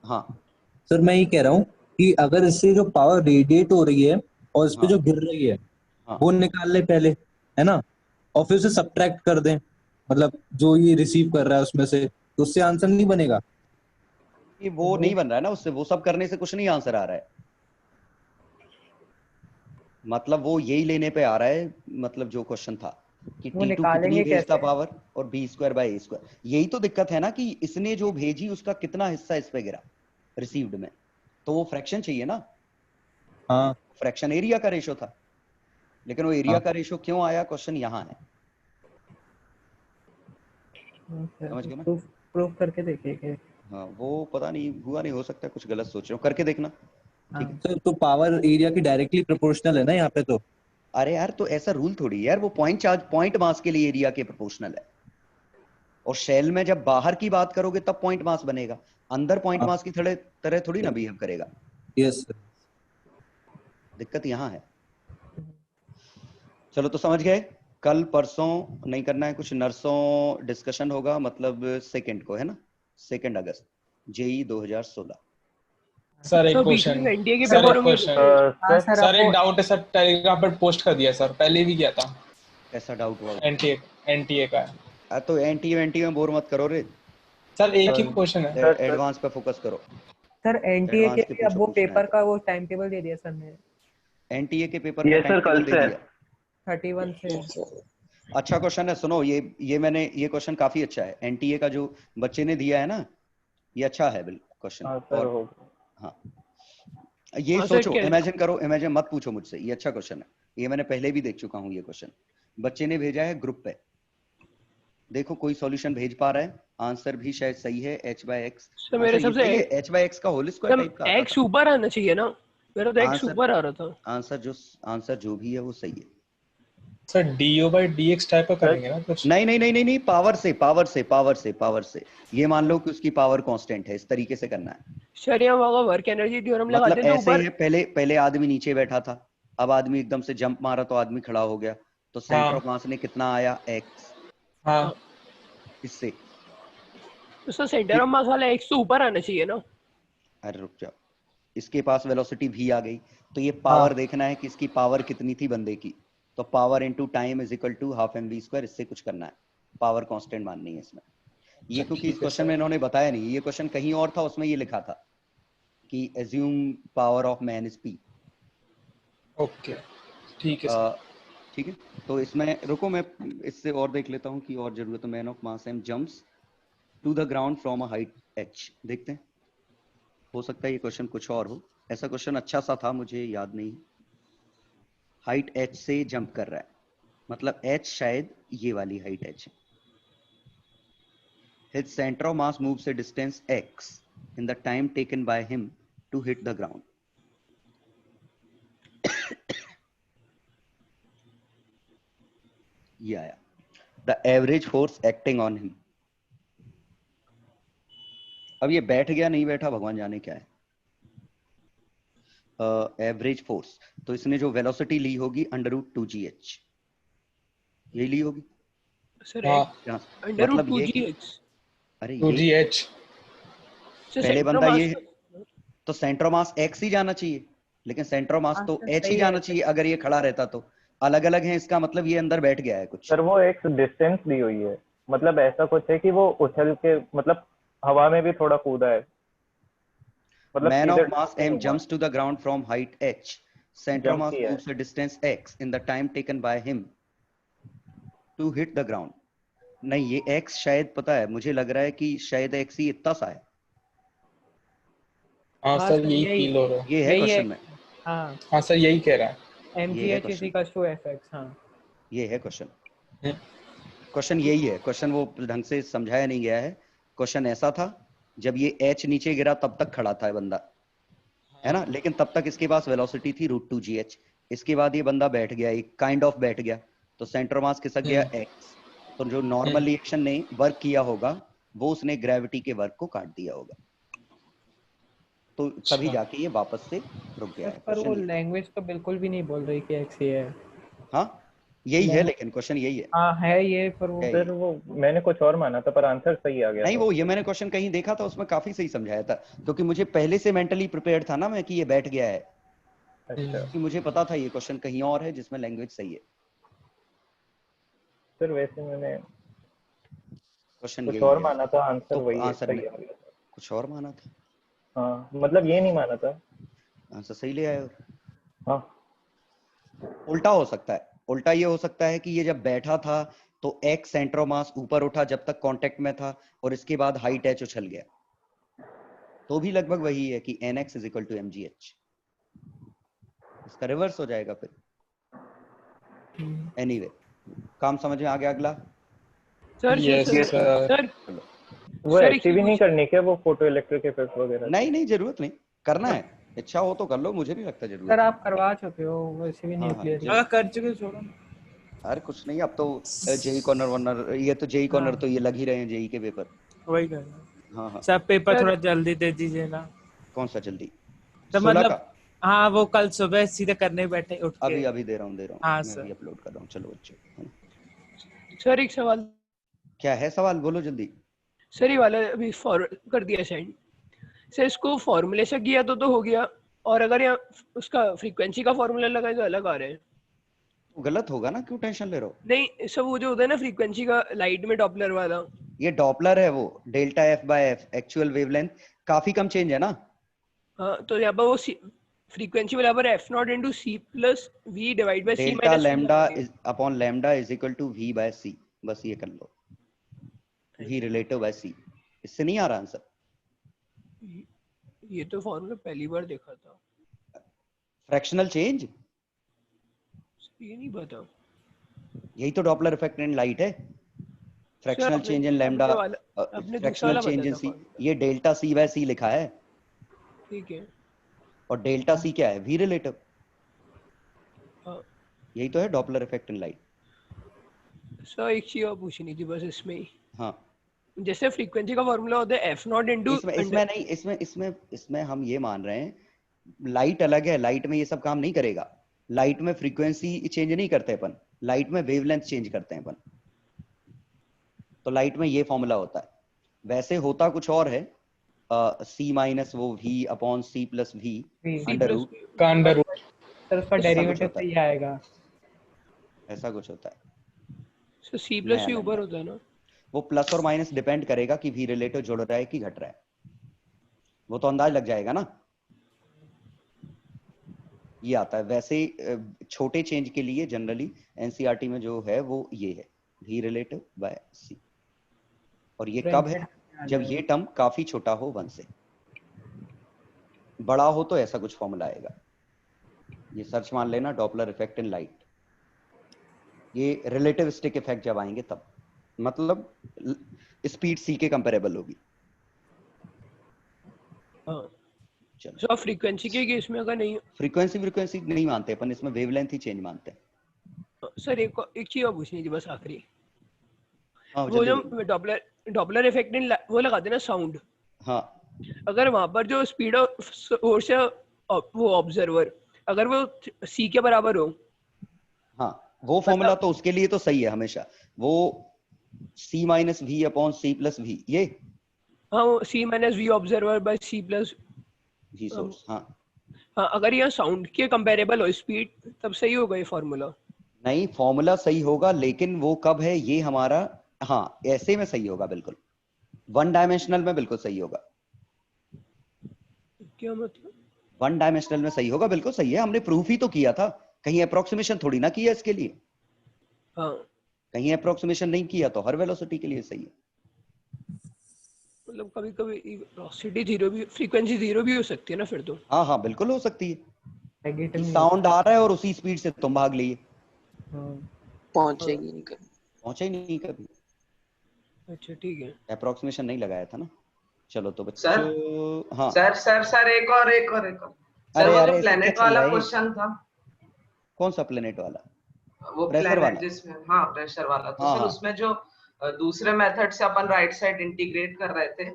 हाँ सर मैं ये कह रहा हूँ कि अगर इससे जो पावर रेडिएट हो रही है और इस पे जो गिर रही है वो निकाल ले पहले, है ना, और फिर उसे सब्ट्रैक्ट कर दें, मतलब जो ये रिसीव कर रहा है उसमें से, तो उससे आंसर नहीं बनेगा। ये वो नहीं बन रहा है ना उससे, वो सब करने से कुछ नहीं आंसर आ रहा है। मतलब वो यही लेने पे आ रहा है, मतलब जो क्वेश्चन था कि वो T2 कितनी निकालेंगे भेजता कैसे? पावर और b² बाय a²। यही तो दिक्कत है ना कि इसने जो भेजी उसका कितना हिस्सा इस पे गिरा रिसीव्ड में, तो वो फ्रैक्शन चाहिए ना। हाँ फ्रैक्शन एरिया का रेशो था, लेकिन वो एरिया का रेशो क्यों आया, क्वेश्चन यहाँ है। समझ गए ना? प्रूफ करके देखिए। हाँ वो पता नहीं हुआ, नहीं हो सकता कुछ गलत सोच रहे हो, करके देखना। ठीक है। तो पावर एरिया की डायरेक्टली प्रोपोर्शनल है ना यहाँ पे तो। अरे यार तो ऐसा रूल थोड़ी यार, वो पॉइंट चार्ज पॉइंट मास के लिए एरिया के प्रोपोर्शनल है, और शेल में जब बाहर की बात करोगे तब पॉइंट मास बनेगा, अंदर पॉइंट मास की तरह थोड़ी ना बिहेव करेगा। Yes sir. दिक्कत यहाँ है। चलो तो समझ गए। कल परसों नहीं करना है कुछ, नर्सों डिस्कशन होगा, मतलब 2 को है ना, 2 अगस्त जेई 2016। सर एक सर बीच क्वेश्चन, में एनडीए के सर पेपर एक होंगे क्वेश्चन, तो सर एक डाउट है सर, टेलीग्राम पर पोस्ट कर दिया सर, पहले भी किया था। ऐसा डाउट हुआ? एनटीए का है। तो एनटीए में बोर मत करो रे सर एक ही क्वेश्चन है। एडवांस पे फोकस करो। सर एनटीए के एडवांस के भी अब वो पूछना है पेपर का वो टाइम टेबल दे दिया सर ने। एनटीए के पेपर का टाइम टेबल दे दिया 31 से। अच्छा क्वेश्चन है, सुनो ये मैंने ये क्वेश्चन काफी अच्छा है, एनटीए का जो बच्चे ने दिया है ना, ये अच्छा है बिल्कुल क्वेश्चन। और हाँ ये सोचो, इमेजिन करो, इमेजिन मत पूछो मुझसे, ये अच्छा क्वेश्चन है, ये मैंने पहले भी देख चुका हूँ। ये क्वेश्चन बच्चे ने भेजा है ग्रुप पे, देखो कोई सॉल्यूशन भेज पा रहा है, आंसर भी शायद सही है, h/x। तो मेरे आंसर ये सबसे सही है, h/x का होल स्क्वायर टाइप का आता एक्स ऊपर आना चाहिए ना, मेरा तो एक्स ऊपर आ रहा था। आंसर जो भी है वो सही है सर du/dx टाइप का करेंगे ना कुछ? नहीं, पावर से ये मान लो कि उसकी पावर कांस्टेंट है, इस तरीके से करना है। सर यहाँ वहाँ वर्क एनर्जी थ्योरम मतलब लगाते तो ऐसे ऊपर। है, पहले आदमी नीचे बैठा था, अब आदमी एकदम से जंप मारा तो आदमी खड़ा हो गया, तो सेंटर ऑफ मास ने कितना आया, x। हाँ इससे तो सर सेंटर ऑफ मास वाला एक्स तो ऊपर आना चाहिए ना। अरे रुक जाओ, इसके पास वेलोसिटी v आ गई, तो ये पावर देखना है कि इसकी पावर कितनी थी बंदे की, तो power into time is equal to half mv², इससे कुछ करना है, पावर कांस्टेंट माननी है इसमें। ये क्योंकि इस क्वेश्चन में इन्होंने बताया नहीं, ये क्वेश्चन कहीं और था, उसमें ये लिखा था कि assume power of man is p। Okay ठीक है सर। ठीक है, तो इसमें रुको, मैं इससे और देख लेता हूँ कि और जरूरत है। Man of mass m jumps to the ground from a height h, देखते हैं, हो सकता है ये क्वेश्चन कुछ और हो। ऐसा क्वेश्चन अच्छा सा था, मुझे याद नहीं। हाइट h से जंप कर रहा है, मतलब h शायद ये वाली हाइट h है। His center of mass moves a distance x in the time taken by him to hit the ground. ये आया, the average force acting on him। अब ये बैठ गया नहीं बैठा भगवान जाने क्या है। एवरेज फोर्स, तो इसने जो वेलोसिटी ली होगी √2gh, यही ली होगी सर मतलब ये, अरे 2gh पहले बंदा ये है, तो सेंटर मास x ही जाना चाहिए, लेकिन सेंटर मास तो h ही जाना चाहिए। अगर ये खड़ा रहता तो अलग अलग है, इसका मतलब ये अंदर बैठ गया है कुछ। सर वो एक डिस्टेंस दी हुई है, मतलब ऐसा कुछ है कि वो उछल के मतलब हवा में भी थोड़ा कूदा है। मतलब man of mass m jumps to the ground from height h, center of mass moves a distance x in the time taken by him to hit the ground। नहीं ये x शायद, पता है मुझे लग रहा है कि शायद x ही इतना सा है। हाँ सर यही फील हो रहा है, ये है क्वेश्चन में। हाँ सर यही कह रहा है, mgh is equals to fx। हाँ ये है क्वेश्चन यही है क्वेश्चन, वो ढंग से समझाया नहीं गया है। क्वेश्चन ऐसा था, जब ये h नीचे गिरा तब तक खड़ा था बंदा, है ना, लेकिन तब तक इसके पास वेलोसिटी थी √2gh। इसके बाद ये बंदा बैठ गया, एक काइंड ऑफ बैठ गया, तो सेंटर मास खिसक गया x, तो जो नॉर्मल रिएक्शन ने वर्क किया होगा वो उसने ग्रेविटी के वर्क को काट दिया होगा, तो तभी जाके ये वापस से रुक गया है। पर वो लैंग्वेज तो बिल्कुल भी नहीं बोल रही कि x ही है। हाँ यही है, लेकिन क्वेश्चन यही है। हाँ है ये, पर वो सर वो मैंने कुछ और माना था पर आंसर सही आ गया। नहीं वो ये मैंने क्वेश्चन कहीं देखा था, उसमें काफी सही समझाया था, क्योंकि मुझे पहले से मेंटली प्रिपेयर्ड था ना मैं कि ये बैठ गया है। अच्छा, कि मुझे पता था ये क्वेश्चन कहीं और है जिसमें लैंग्वेज सही है। सर वैसे मैंने क्वेश्चन कुछ यही और है माना था, आंसर तो वही है, आंसर सही में है। कुछ और माना था, हाँ मतलब ये नहीं माना था। आंसर सही ले आए हो। हाँ उल्टा हो सकता है, उल्टा ये हो सकता है कि ये जब बैठा था तो एक्स सेंटर ऑफ मास ऊपर उठा जब तक कांटेक्ट में था और इसके बाद हाइट एच उछल गया, तो भी लगभग वही है कि nx is equal to mgh, इसका रिवर्स हो जाएगा फिर। एनीवे काम समझ में आ गया। अगला सर सर वो सर ऐसी भी नहीं करनी क्या वो फोटो इलेक्ट्रिक इफेक्ट वगैरह? नहीं नहीं जरूरत नहीं, करना है इच्छा हो तो कर लो, मुझे नहीं लगता जरूरत सर है। आप करवा चुके हो वैसे भी हाँ, न्यूक्लियर। हाँ, कर चुके, छोड़ो। अरे कुछ नहीं, अब तो जेई कॉर्नर वॉर्नर, ये तो जेई कॉर्नर तो ये लग ही रहे हैं जेई के पेपर। वही कर हाँ हाँ सब पेपर थोड़ा जल्दी दे दीजिए ना। कौन सा जल्दी? तो 16 मतलब का हाँ वो कल सुबह सीधे करने बैठे उठ के। अभी दे रहा हूँ हाँ मैं सर। अभी अपलोड कर रहा हूँ। चलो बच्चों, सर एक सवाल। क्या है सवाल, बोलो जल्दी। सर ये वाला अभी फॉरवर्ड कर दिया सेंड। सर इसको फॉर्मूले से किया तो हो गया, और अगर यहाँ उसका फ्रीक्वेंसी का फॉर्मूला लगाए तो अलग आ रहे हैं। तो गलत होगा ना, क्यों टेंशन ले रहे हो? नहीं सब वो जो होता है ना फ्रीक्वेंसी का लाइट में डॉपलर वाला, ये डॉपलर है, वो delta f by f, actual wavelength काफी कम चेंज है ना। हाँ तो यहाँ पर वो फ्रीक्वेंसी बराबर F naught into C plus V divide by C delta minus lambda upon lambda is equal to V by C, बस ये कर लो, वी रिलेटिव बाय सी। इससे नहीं आ रहा आंसर? ये तो फॉर्मूला पहली बार देखा था। फ्रैक्शनल चेंज, ये नहीं पता। यही तो डॉपलर इफेक्ट इन लाइट है। Fractional change in lambda, fractional change in C, ये डेल्टा सी बाय सी लिखा है। ठीक है, और डेल्टा सी क्या है? V relative. हाँ यही तो है Doppler effect in light. Sir एक चीज और पूछनी थी बस इसमें ही। हाँ जैसे फ्रीक्वेंसी का फॉर्मूला होता है एफ नॉट इंटू, इसमें नहीं, इसमें हम ये मान रहे हैं लाइट अलग है, लाइट में ये सब काम नहीं करेगा। लाइट में फ्रीक्वेंसी चेंज नहीं करते अपन, लाइट में वेवलेंथ चेंज करते हैं अपन। तो लाइट में ये फॉर्मूला होता है, वैसे होता कुछ और है, सी माइनस वो वी अपॉन सी प्लस वी अंडर रूट का अंडर रूट। सर उसका डेरिवेटिव तो ये आएगा, ऐसा कुछ होता है। सो सी प्लस वी ऊपर होता है ना, वो प्लस और माइनस डिपेंड करेगा कि वी रिलेटिव जुड़ रहा है कि घट रहा है, वो तो अंदाज लग जाएगा ना। ये आता है वैसे छोटे चेंज के लिए जनरली एनसीईआरटी में जो है वो ये है वी रिलेटिव बाय सी। और ये कब है? जब ये टर्म काफी छोटा हो 1 से, बड़ा हो तो ऐसा कुछ फॉर्मूला आएगा। ये सर्च मान लेना, डॉपलर इफेक्ट इन लाइट। ये रिलेटिविस्टिक इफेक्ट जब आएंगे तब, मतलब स्पीड सी के कंपेरेबल होगी। हाँ सो फ्रीक्वेंसी के केस में अगर नहीं, फ्रीक्वेंसी नहीं मानते अपन, इसमें वेवलेंथ ही चेंज मानते हैं। सर एक चीज और पूछनी थी बस आखिरी। हाँ, वो जो डॉपलर इफेक्ट इन वो लगाते हैं ना साउंड, हाँ अगर वहां पर जो स्पीड ऑफ सोर्स है वो ऑब्जर्वर अगर वो सी के बराबर हो, हाँ वो फॉर्मूला तो उसके लिए तो सही है हमेशा, वो सी माइनस वी अपॉन सी प्लस वी, ये हाँ वो C minus V observer by C plus V source. हाँ हाँ अगर यह साउंड के कंपेरेबल हो स्पीड, तब सही होगा ये फॉर्मूला। नहीं, फॉर्मूला सही होगा लेकिन वो कब है ये हमारा, हाँ ऐसे में सही होगा बिल्कुल, 1 डायमेंशनल में बिल्कुल सही होगा। क्या मतलब? 1 डायमेंशनल में सही होगा, बिल्कुल सही है, हमने प्रूफ ही तो किया था, कहीं अप्रोक्सीमेशन थोड़ी ना किया इसके लिए। हाँ कहीं अप्रोक्सीमेशन नहीं किया तो हर वेलोसिटी के लिए सही है। मतलब कभी कभी वेलोसिटी जीरो भी, फ्रीक्वेंसी जीरो भी हो सकती है ना फिर तो। हाँ हाँ बिल्कुल हो सकती है, साउंड आ रहा है और उसी स्पीड से तुम भाग लिए, पहुंचेगी नहीं कभी, पहुंचे नहीं कभी। अच्छा ठीक है, अप्रोक्सीमेशन नहीं लगाया था ना। चलो तो बच्चों, सर हाँ सर एक और सर, वो जो प्लेनेट वाला क्वेश्चन था, कौन सा प्लेनेट वाला? वो प्रेशर वाला जिसमें, हाँ प्रेशर वाला, तो हाँ, सर हाँ, उसमें जो दूसरे मेथड से अपन राइट साइड इंटीग्रेट कर रहे थे,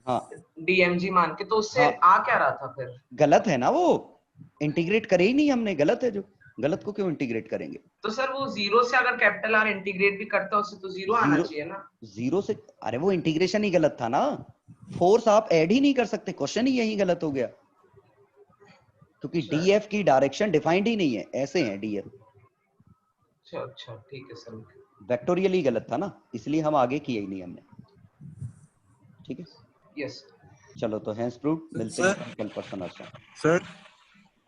हाँ डीएमजी मान के, तो उससे हाँ, आ क्या रहा था फिर? गलत है ना, वो इंटीग्रेट करे ही नहीं हमने, गलत है। जो गलत को क्यों इंटीग्रेट करेंगे? तो सर वो जीरो से अगर कैपिटल आर इंटीग्रेट भी करता है उससे तो जीरो आना चाहिए ना। जीरो से, अरे वो इंटीग्रेशन ही गलत था ना, फोर्स आप ऐड ही नहीं कर सकते, क्वेश्चन ही यही गलत हो गया, क्योंकि डीएफ की डायरेक्शन डिफाइंड ही नहीं है, ऐसे है डीएफ। अच्छा ठीक है सर, वेक्टोरियल ही गलत था ना, इसलिए हम आगे किए ही नहीं हमने। ठीक है यस चलो तो हैंस प्रूव मिलते हैं कल परसों नरसों। सर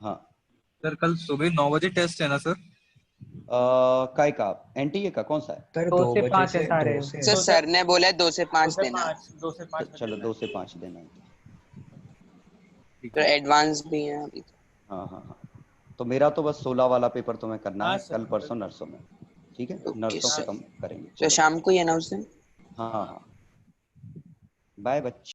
हाँ सर कल सुबह 9 बजे टेस्ट है ना सर? काय का एनटीए का कौन सा है? पर 2 2 से बजे 5 से है सारे। 2 से सर सर ने बोला है 2 से 5 देना। 2 से 5 चलो 2 से 5 देना है तो एडवांस भी है अभी। हाँ हाँ हाँ तो मेरा तो बस 16 वाला पेपर तुम्हें करना हाँ है सर, कल परसों नरसों में। ठीक है ओके नरसों सर। खत्म करेंगे। तो चलो शाम को ही अनाउंस है। हाँ हाँ बाय बच्चे।